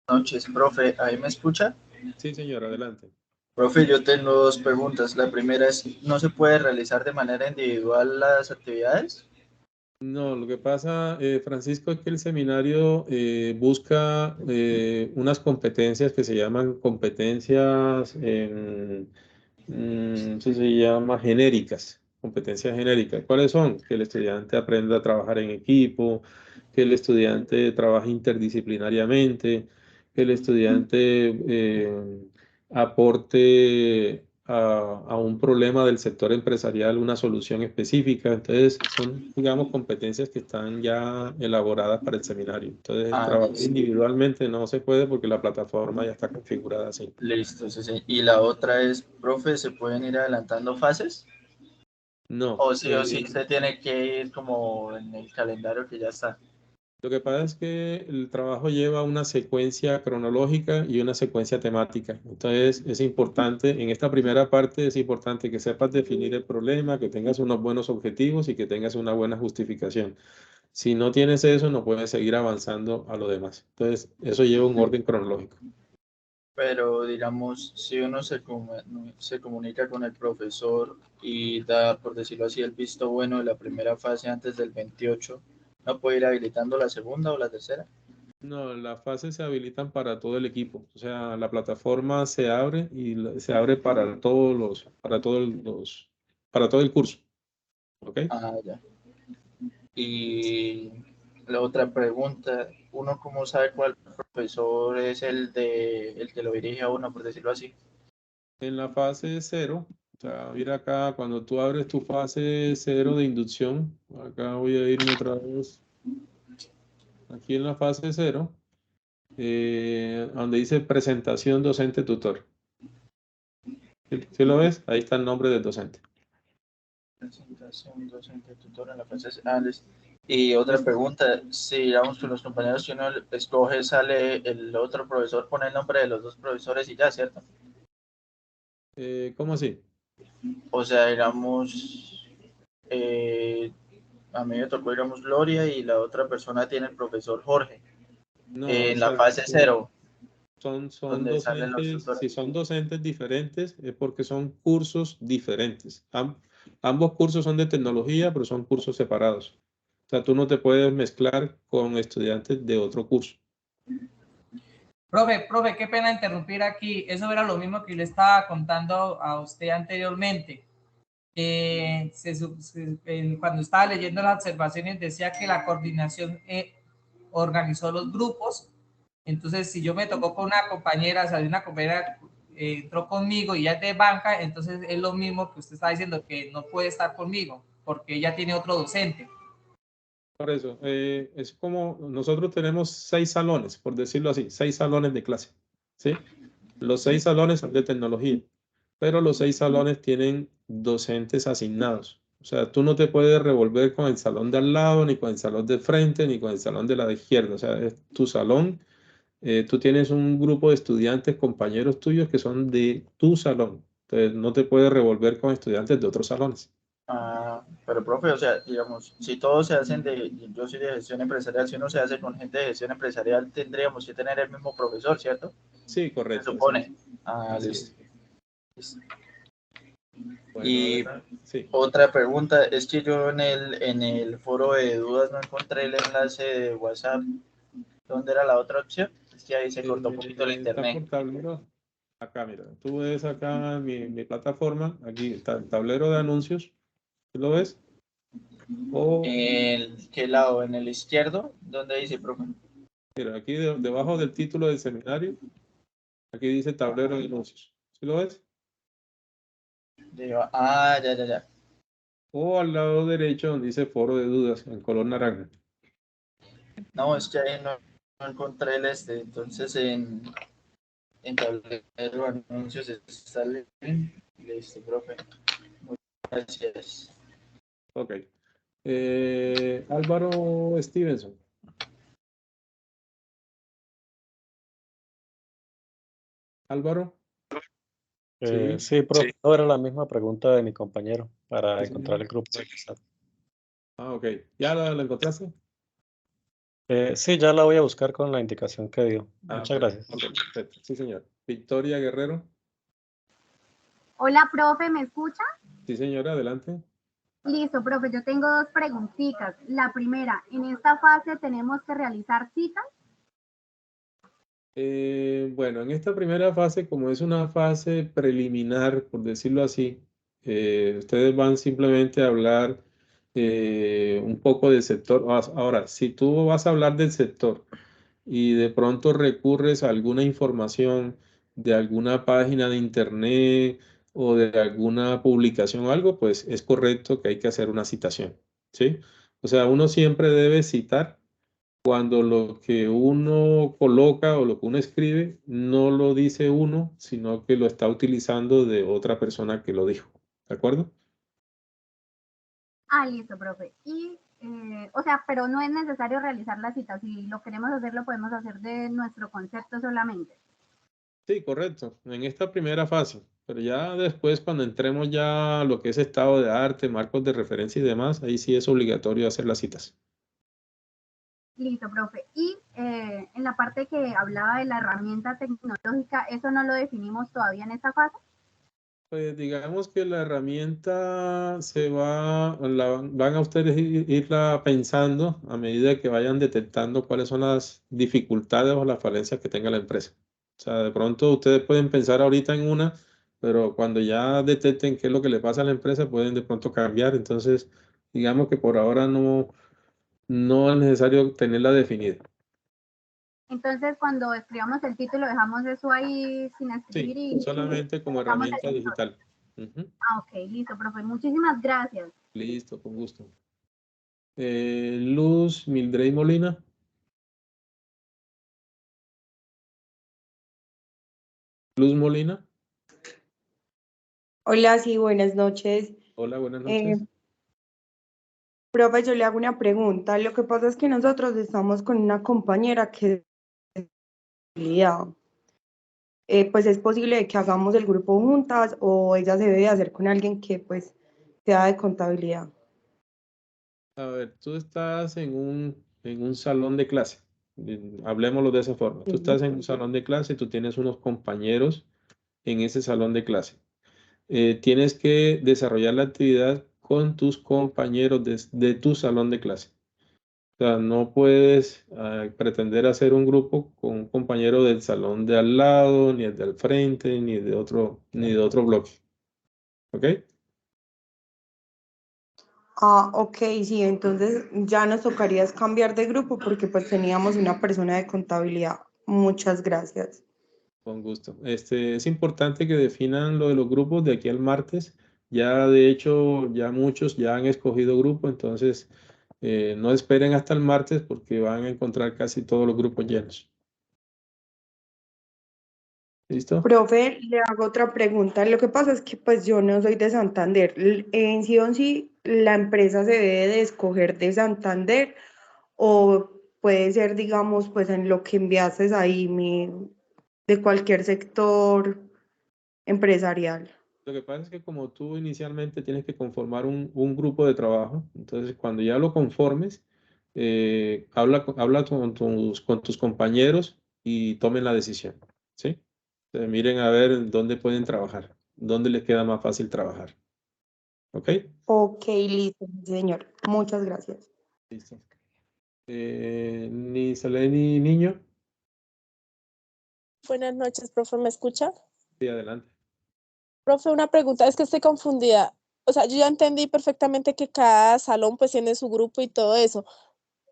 [SPEAKER 3] Noches, profe, ¿ahí me escucha?
[SPEAKER 1] Sí, señor, adelante.
[SPEAKER 3] Profe, yo tengo dos preguntas. La primera es, ¿no se puede realizar de manera individual las actividades?
[SPEAKER 1] No, lo que pasa, Francisco, es que el seminario busca unas competencias que se llaman competencias, eso se llama genéricas, competencias genéricas. ¿Cuáles son? Que el estudiante aprenda a trabajar en equipo, que el estudiante trabaje interdisciplinariamente, que el estudiante aporte a un problema del sector empresarial una solución específica. Entonces, son, digamos, competencias que están ya elaboradas para el seminario. Entonces,
[SPEAKER 3] Ah,
[SPEAKER 1] trabajar
[SPEAKER 3] listo.
[SPEAKER 1] individualmente no se puede porque la plataforma ya está configurada así.
[SPEAKER 3] Listo, sí, sí. Y la otra es, profe, ¿se pueden ir adelantando fases?
[SPEAKER 1] No.
[SPEAKER 3] O sí se tiene que ir como en el calendario que ya está?
[SPEAKER 1] Lo que pasa es que el trabajo lleva una secuencia cronológica y una secuencia temática. Entonces, es importante, en esta primera parte es importante que sepas definir el problema, que tengas unos buenos objetivos y que tengas una buena justificación. Si no tienes eso, no puedes seguir avanzando a lo demás. Entonces, eso lleva un orden cronológico.
[SPEAKER 3] Pero digamos, si uno se comunica con el profesor y da, por decirlo así, el visto bueno de la primera fase antes del 28, ¿no puede ir habilitando la segunda o la tercera?
[SPEAKER 1] No, las fases se habilitan para todo el equipo. O sea, la plataforma se abre y se abre para todos para todo el curso. ¿Ok?
[SPEAKER 3] Ah, ya. Y la otra pregunta, ¿uno cómo sabe cuál profesor es el que lo dirige a uno, por decirlo así?
[SPEAKER 1] En la fase 0, o sea, mira acá, cuando tú abres tu fase 0 de inducción, acá voy a irme otra vez, aquí en la fase 0, donde dice presentación docente tutor. ¿Sí lo ves? Ahí está el nombre del docente.
[SPEAKER 3] Presentación, docente, tutor en la fase. Ah, listo. Y otra
[SPEAKER 1] ¿Listo?
[SPEAKER 3] pregunta, si digamos que los compañeros que uno escoge sale el otro profesor, pone el nombre de los dos profesores y ya, ¿cierto?
[SPEAKER 1] ¿Cómo así?
[SPEAKER 3] O sea, digamos, eh, a mí me tocó, digamos, Gloria y la otra persona tiene el profesor Jorge.
[SPEAKER 1] No, o
[SPEAKER 3] En la
[SPEAKER 1] sea,
[SPEAKER 3] fase 0,
[SPEAKER 1] son
[SPEAKER 3] donde salen los
[SPEAKER 1] docentes,
[SPEAKER 3] tutores.
[SPEAKER 1] si son docentes diferentes, es porque son cursos diferentes. Ambos cursos son de tecnología, pero son cursos separados. O sea, tú no te puedes mezclar con estudiantes de otro curso.
[SPEAKER 2] Profe, qué pena interrumpir aquí. Eso era lo mismo que le estaba contando a usted anteriormente. Cuando estaba leyendo las observaciones decía que la coordinación organizó los grupos. Entonces, si yo me tocó con una compañera, o sea, una compañera entró conmigo y ella es de banca, entonces es lo mismo que usted está diciendo, que no puede estar conmigo porque ella tiene otro docente.
[SPEAKER 1] Por eso, es como nosotros tenemos 6 salones, por decirlo así, 6 salones de clase, ¿sí? Los 6 salones son de tecnología, pero los 6 salones tienen docentes asignados. O sea, tú no te puedes revolver con el salón de al lado, ni con el salón de frente, ni con el salón de la izquierda. O sea, es tu salón. Tú tienes un grupo de estudiantes, compañeros tuyos, que son de tu salón. Entonces, no te puedes revolver con estudiantes de otros salones.
[SPEAKER 3] Ah, pero profe, o sea, digamos, si todos se hacen yo soy de gestión empresarial, si uno se hace con gente de gestión empresarial, tendríamos que tener el mismo profesor, ¿cierto?
[SPEAKER 1] Sí,
[SPEAKER 3] Se
[SPEAKER 1] correcto, así es.
[SPEAKER 3] supone. Ah,
[SPEAKER 1] Así
[SPEAKER 3] listo.
[SPEAKER 1] es. Bueno, a
[SPEAKER 3] Y
[SPEAKER 1] ver, sí.
[SPEAKER 3] otra pregunta, es que yo en el foro de dudas no encontré el enlace de WhatsApp. ¿Dónde era la otra opción? Es que ahí se cortó un poquito el
[SPEAKER 1] Está
[SPEAKER 3] internet.
[SPEAKER 1] por tablero. Acá, mira, tú ves acá mi plataforma, aquí está el tablero de anuncios, ¿tú lo ves? O,
[SPEAKER 3] ¿En qué lado? ¿En el izquierdo? ¿Dónde dice, profe?
[SPEAKER 1] mira, aquí debajo del título del seminario, aquí dice tablero de anuncios, ¿sí lo ves?
[SPEAKER 3] Ah, ya, ya, ya.
[SPEAKER 1] O al lado derecho donde dice foro de dudas en color naranja.
[SPEAKER 3] No, es que ahí no encontré el este. Entonces en tablero de anuncios está el link. Listo, profe. Muchas gracias.
[SPEAKER 1] Ok. Álvaro Stevenson. Álvaro, sí,
[SPEAKER 4] Sí, profe, no era la misma pregunta de mi compañero para
[SPEAKER 1] sí,
[SPEAKER 4] encontrar
[SPEAKER 1] señor.
[SPEAKER 4] el grupo de WhatsApp.
[SPEAKER 1] Ah, ok. ¿Ya la encontraste?
[SPEAKER 4] Sí, ya la voy a buscar con la indicación que dio.
[SPEAKER 1] Ah,
[SPEAKER 4] Muchas
[SPEAKER 1] ok,
[SPEAKER 4] gracias.
[SPEAKER 1] ok, perfecto. Sí, señor. Victoria Guerrero.
[SPEAKER 5] Hola, profe, ¿me escucha?
[SPEAKER 1] Sí, señora, adelante.
[SPEAKER 5] Listo, profe, yo tengo dos preguntitas. La primera, en esta fase tenemos que realizar citas.
[SPEAKER 1] Bueno, en esta primera fase, como es una fase preliminar, por decirlo así, ustedes van simplemente a hablar un poco del sector. Ahora, si tú vas a hablar del sector y de pronto recurres a alguna información de alguna página de internet o de alguna publicación o algo, pues es correcto que hay que hacer una citación, ¿sí? O sea, uno siempre debe citar cuando lo que uno coloca o lo que uno escribe no lo dice uno, sino que lo está utilizando de otra persona que lo dijo. ¿De acuerdo?
[SPEAKER 5] Ah, listo, profe. Y, o sea, pero no es necesario realizar la cita. Si lo queremos hacer, lo podemos hacer de nuestro concepto solamente.
[SPEAKER 1] Sí, correcto. En esta primera fase. Pero ya después, cuando entremos ya a lo que es estado de arte, marcos de referencia y demás, ahí sí es obligatorio hacer las citas.
[SPEAKER 5] Listo, profe. Y en la parte que hablaba de la herramienta tecnológica, ¿eso no lo definimos todavía en esta fase?
[SPEAKER 1] Pues digamos que la herramienta van a ustedes irla pensando a medida que vayan detectando cuáles son las dificultades o las falencias que tenga la empresa. O sea, de pronto ustedes pueden pensar ahorita en una, pero cuando ya detecten qué es lo que le pasa a la empresa, pueden de pronto cambiar. Entonces, digamos que por ahora no es necesario tenerla definida.
[SPEAKER 5] Entonces, cuando escribamos el título, dejamos eso ahí sin escribir
[SPEAKER 1] Sí,
[SPEAKER 5] y
[SPEAKER 1] solamente como
[SPEAKER 5] colocamos el
[SPEAKER 1] herramienta
[SPEAKER 5] sector.
[SPEAKER 1] digital. Ujú.
[SPEAKER 5] Ah, ok, listo, profe. Muchísimas gracias.
[SPEAKER 1] Listo, con gusto. Luz Mildred Molina. Luz Molina.
[SPEAKER 6] Hola, sí, buenas noches.
[SPEAKER 1] Hola, buenas noches.
[SPEAKER 6] Profe, yo le hago una pregunta. Lo que pasa es que nosotros estamos con una compañera que pues es posible que hagamos el grupo juntas o ella se debe hacer con alguien que pues sea de contabilidad.
[SPEAKER 1] A ver, tú estás en un salón de clase. Hablemoslo de esa forma. Tú estás en un salón de clase, tú tienes unos compañeros en ese salón de clase. Tienes que desarrollar la actividad con tus compañeros de tu salón de clase. O sea, no puedes pretender hacer un grupo con un compañero del salón de al lado, ni el del frente, ni de otro bloque. ¿Ok?
[SPEAKER 6] Ah, ok, sí, entonces ya nos tocaría es cambiar de grupo porque pues teníamos una persona de contabilidad. Muchas gracias.
[SPEAKER 1] Con gusto. Es importante que definan lo de los grupos de aquí al martes. Ya de hecho, ya muchos ya han escogido grupo, entonces no esperen hasta el martes porque van a encontrar casi todos los grupos llenos. ¿Listo?
[SPEAKER 6] Profe, le hago otra pregunta. Lo que pasa es que pues yo no soy de Santander. En sí o sí, la empresa se debe de escoger de Santander o puede ser, digamos, pues en lo que enviases ahí de cualquier sector empresarial.
[SPEAKER 1] Lo que pasa es que como tú inicialmente tienes que conformar un grupo de trabajo, entonces cuando ya lo conformes, habla con tus compañeros y tomen la decisión, ¿sí? Miren a ver dónde pueden trabajar, dónde les queda más fácil trabajar. ¿Ok?
[SPEAKER 6] Ok, listo, señor. Muchas gracias.
[SPEAKER 1] Listo. Ni Seleni Niño.
[SPEAKER 7] Buenas noches, profe, ¿me escucha?
[SPEAKER 1] Sí, adelante.
[SPEAKER 7] Profe, una pregunta, es que estoy confundida. O sea, yo ya entendí perfectamente que cada salón pues tiene su grupo y todo eso,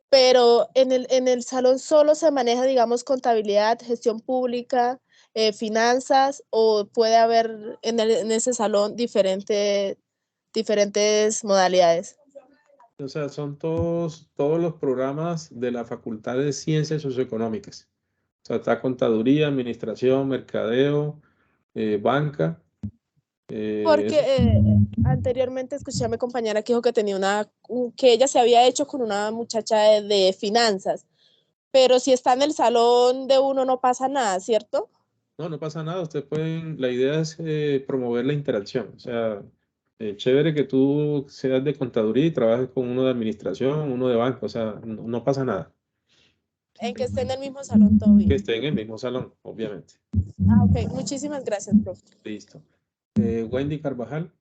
[SPEAKER 7] pero en el salón solo se maneja, digamos, contabilidad, gestión pública, finanzas, o puede haber en ese salón diferentes modalidades.
[SPEAKER 1] O sea, son todos los programas de la Facultad de Ciencias Socioeconómicas. O sea, está contaduría, administración, mercadeo, banca.
[SPEAKER 7] Porque anteriormente escuché a mi compañera que dijo que tenía que ella se había hecho con una muchacha de finanzas, pero si está en el salón de uno no pasa nada, ¿cierto?
[SPEAKER 1] No pasa nada. La idea es promover la interacción. O sea, chévere que tú seas de contaduría y trabajes con uno de administración, uno de banco. O sea, no pasa nada.
[SPEAKER 7] En que esté en el mismo salón todo
[SPEAKER 1] Que
[SPEAKER 7] bien.
[SPEAKER 1] estén en el mismo salón, obviamente.
[SPEAKER 7] Ah, ok. Muchísimas gracias, profe.
[SPEAKER 1] Listo. Wendy Carvajal.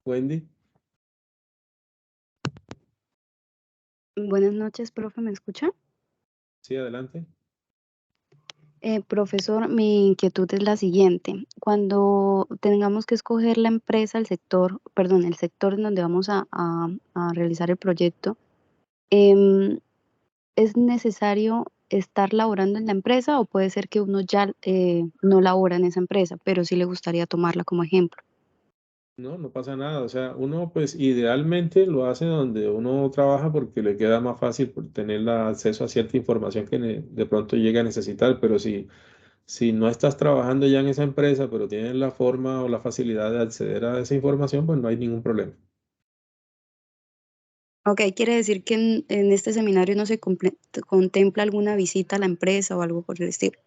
[SPEAKER 1] Wendy.
[SPEAKER 8] Buenas noches, profe, ¿me escucha?
[SPEAKER 1] Sí, adelante.
[SPEAKER 8] Profesor, mi inquietud es la siguiente. Cuando tengamos que escoger la empresa, el sector en donde vamos a realizar el proyecto, ¿es necesario estar laborando en la empresa o puede ser que uno ya no labora en esa empresa, pero sí le gustaría tomarla como ejemplo?
[SPEAKER 1] No pasa nada. O sea, uno pues idealmente lo hace donde uno trabaja porque le queda más fácil por tener acceso a cierta información que de pronto llega a necesitar. Pero si no estás trabajando ya en esa empresa, pero tienes la forma o la facilidad de acceder a esa información, pues no hay ningún problema.
[SPEAKER 8] Ok, quiere decir que en este seminario no se contempla alguna visita a la empresa o algo por el estilo.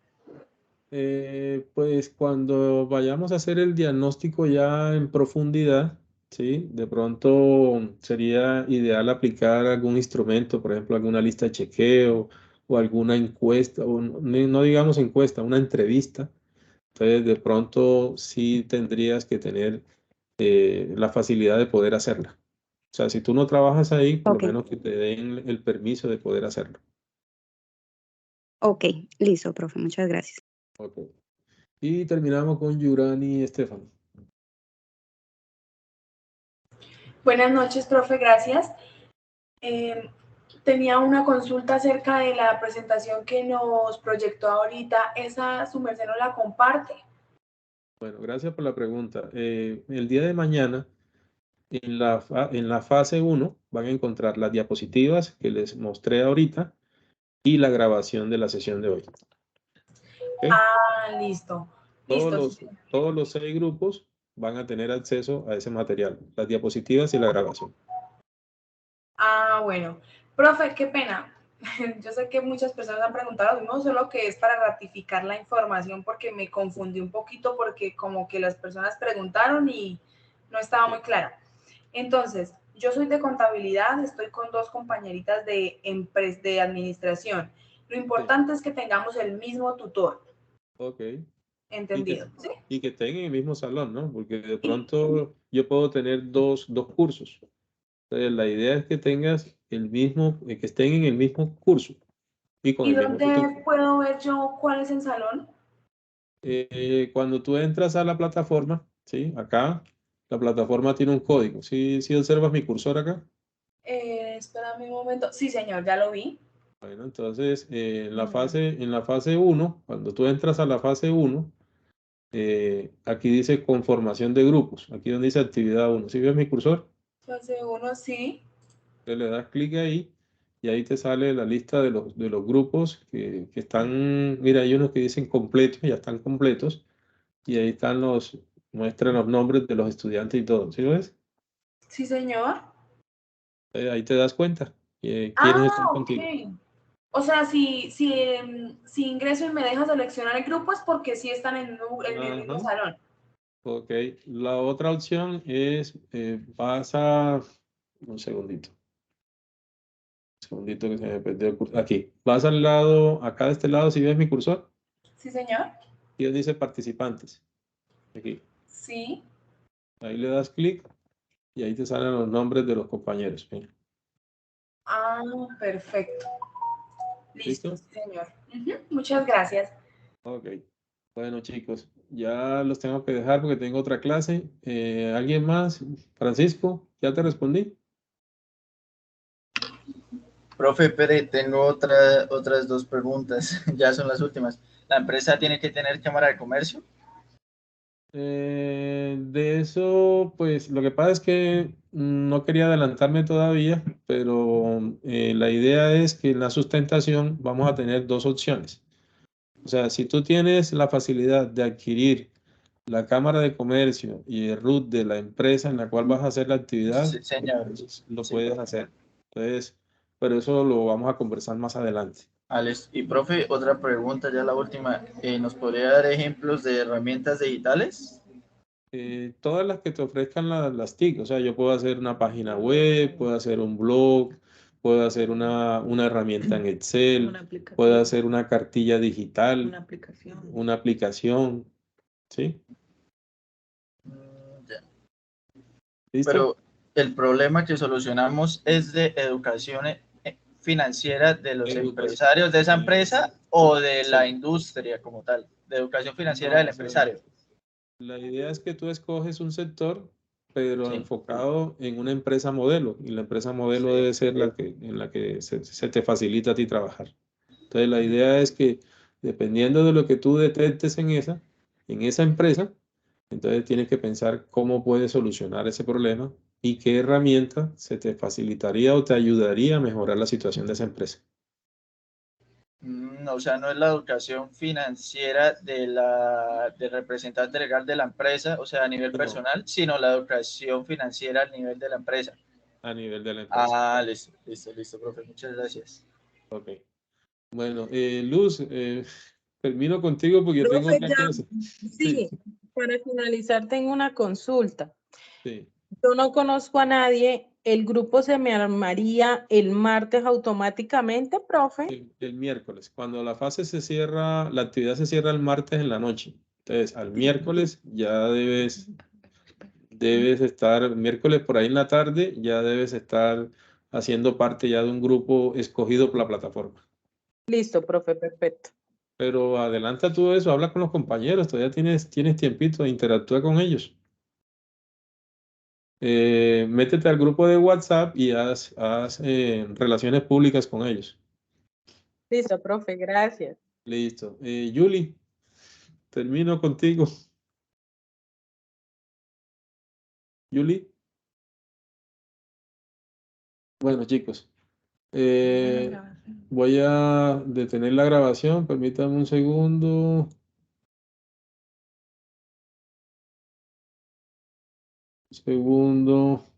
[SPEAKER 1] Pues cuando vayamos a hacer el diagnóstico ya en profundidad, ¿sí? De pronto sería ideal aplicar algún instrumento, por ejemplo, alguna lista de chequeo o alguna encuesta, o no digamos encuesta, una entrevista. Entonces, de pronto sí tendrías que tener la facilidad de poder hacerla. O sea, si tú no trabajas ahí, por lo
[SPEAKER 8] Ok,
[SPEAKER 1] menos que te den el permiso de poder hacerlo.
[SPEAKER 8] ok, listo, profe, muchas gracias.
[SPEAKER 1] Ok. Y terminamos con Yurani Estefan.
[SPEAKER 9] Buenas noches, profe, gracias. Tenía una consulta acerca de la presentación que nos proyectó ahorita. ¿Esa su merced no la comparte?
[SPEAKER 1] Bueno, gracias por la pregunta. El día de mañana, en la fase 1, van a encontrar las diapositivas que les mostré ahorita y la grabación de la sesión de hoy. ¿Ok?
[SPEAKER 9] Ah, listo.
[SPEAKER 1] Todos los 6 grupos van a tener acceso a ese material, las diapositivas y la grabación.
[SPEAKER 9] Ah, bueno. Profe, qué pena. Yo sé que muchas personas han preguntado lo mismo, solo que es para ratificar la información porque me confundí un poquito porque como que las personas preguntaron y no estaba muy clara. Entonces, yo soy de contabilidad, estoy con 2 compañeritas de administración. Lo importante es que tengamos el mismo tutor.
[SPEAKER 1] Ok.
[SPEAKER 9] Entendido, ¿sí?
[SPEAKER 1] Y que estén en el mismo salón, ¿no? Porque de pronto yo puedo tener dos cursos. Entonces, la idea es que tengas el mismo, que estén en el mismo curso y con
[SPEAKER 9] ¿Y
[SPEAKER 1] el mismo tutor.
[SPEAKER 9] dónde puedo ver yo cuál es el salón?
[SPEAKER 1] Cuando tú entras a la plataforma, ¿sí? Acá, la plataforma tiene un código. ¿Sí, sí observas mi cursor acá?
[SPEAKER 9] Espérame un momento. Sí, señor, ya lo vi.
[SPEAKER 1] Bueno, entonces, en la fase 1, cuando tú entras a la fase 1, aquí dice conformación de grupos. Aquí donde dice actividad 1. ¿Sí ves mi cursor?
[SPEAKER 9] Fase 1, sí.
[SPEAKER 1] Entonces le das clic ahí y ahí te sale la lista de los grupos que están, mira, hay unos que dicen completos, ya están completos, y ahí están muestran los nombres de los estudiantes y todo, ¿sí lo ves?
[SPEAKER 9] Sí, señor.
[SPEAKER 1] Ahí te das cuenta quiénes están
[SPEAKER 9] Ah,
[SPEAKER 1] contigo.
[SPEAKER 9] ok. O sea, si ingreso y me deja seleccionar el grupo es porque sí están en el mismo
[SPEAKER 1] Ajá.
[SPEAKER 9] salón.
[SPEAKER 1] Ok, la otra opción es, un segundito que se me perdió el cursor. Aquí, vas al lado, acá de este lado, si ves mi cursor,
[SPEAKER 9] Sí, señor.
[SPEAKER 1] y donde dice participantes. Aquí,
[SPEAKER 9] Sí.
[SPEAKER 1] ahí le das clic y ahí te salen los nombres de los compañeros. Mira.
[SPEAKER 9] Ah, perfecto. Listo,
[SPEAKER 1] ¿Listo?
[SPEAKER 9] sí, señor. Muchas gracias.
[SPEAKER 1] Ok. Bueno, chicos, ya los tengo que dejar porque tengo otra clase. ¿Alguien más? Francisco, ¿ya te respondí?
[SPEAKER 3] Profe Pérez, tengo otras 2 preguntas, ya son las últimas. ¿La empresa tiene que tener cámara de comercio?
[SPEAKER 1] De eso, pues lo que pasa es que no quería adelantarme todavía, pero la idea es que en la sustentación vamos a tener 2 opciones. O sea, si tú tienes la facilidad de adquirir la cámara de comercio y el RUT de la empresa en la cual vas a hacer la actividad,
[SPEAKER 3] Sí, señor.
[SPEAKER 1] entonces lo
[SPEAKER 3] Sí,
[SPEAKER 1] puedes
[SPEAKER 3] profe.
[SPEAKER 1] hacer. Entonces, pero eso lo vamos a conversar más adelante.
[SPEAKER 3] Y profe, otra pregunta, ya la última. ¿Nos podría dar ejemplos de herramientas digitales?
[SPEAKER 1] Todas las que te ofrezcan las TIC, o sea, yo puedo hacer una página web, puedo hacer un blog, puedo hacer una herramienta en Excel, puedo hacer una cartilla digital, una aplicación, ¿sí?
[SPEAKER 3] Ya.
[SPEAKER 1] ¿Listo?
[SPEAKER 3] Pero el problema que solucionamos es de educación financiera de los empresarios de esa empresa o de la industria como tal, de educación financiera del empresario.
[SPEAKER 1] La idea es que tú escoges un sector, pero
[SPEAKER 3] Sí.
[SPEAKER 1] enfocado en una empresa modelo, y la empresa modelo debe ser en la que se te facilita a ti trabajar. Entonces, la idea es que dependiendo de lo que tú detectes en esa empresa, entonces tienes que pensar cómo puedes solucionar ese problema y qué herramienta se te facilitaría o te ayudaría a mejorar la situación de esa empresa.
[SPEAKER 3] O sea, no es la educación financiera del representante legal de la empresa, o sea, a nivel personal, sino la educación financiera a nivel de la empresa.
[SPEAKER 1] A nivel de la empresa.
[SPEAKER 3] Ah, listo, profe, muchas gracias.
[SPEAKER 1] Ok. Bueno, Luz, termino contigo porque tengo
[SPEAKER 10] Profe,
[SPEAKER 1] otra clase.
[SPEAKER 10] sí, para finalizar tengo una consulta.
[SPEAKER 1] Sí.
[SPEAKER 10] Yo no conozco a nadie, ¿el grupo se me armaría el martes automáticamente, profe?
[SPEAKER 1] El miércoles, cuando la fase se cierra, la actividad se cierra el martes en la noche. Entonces, al miércoles ya debes estar, miércoles por ahí en la tarde, ya debes estar haciendo parte ya de un grupo escogido por la plataforma.
[SPEAKER 10] Listo, profe, perfecto.
[SPEAKER 1] Pero adelanta todo eso, habla con los compañeros, todavía tienes tiempito, interactúa con ellos. métete al grupo de WhatsApp y haz relaciones públicas con ellos.
[SPEAKER 10] Listo, profe, gracias.
[SPEAKER 1] Listo. Julie, termino contigo. Julie. Bueno, chicos, voy a detener la grabación. Permítanme un segundo. Segundo.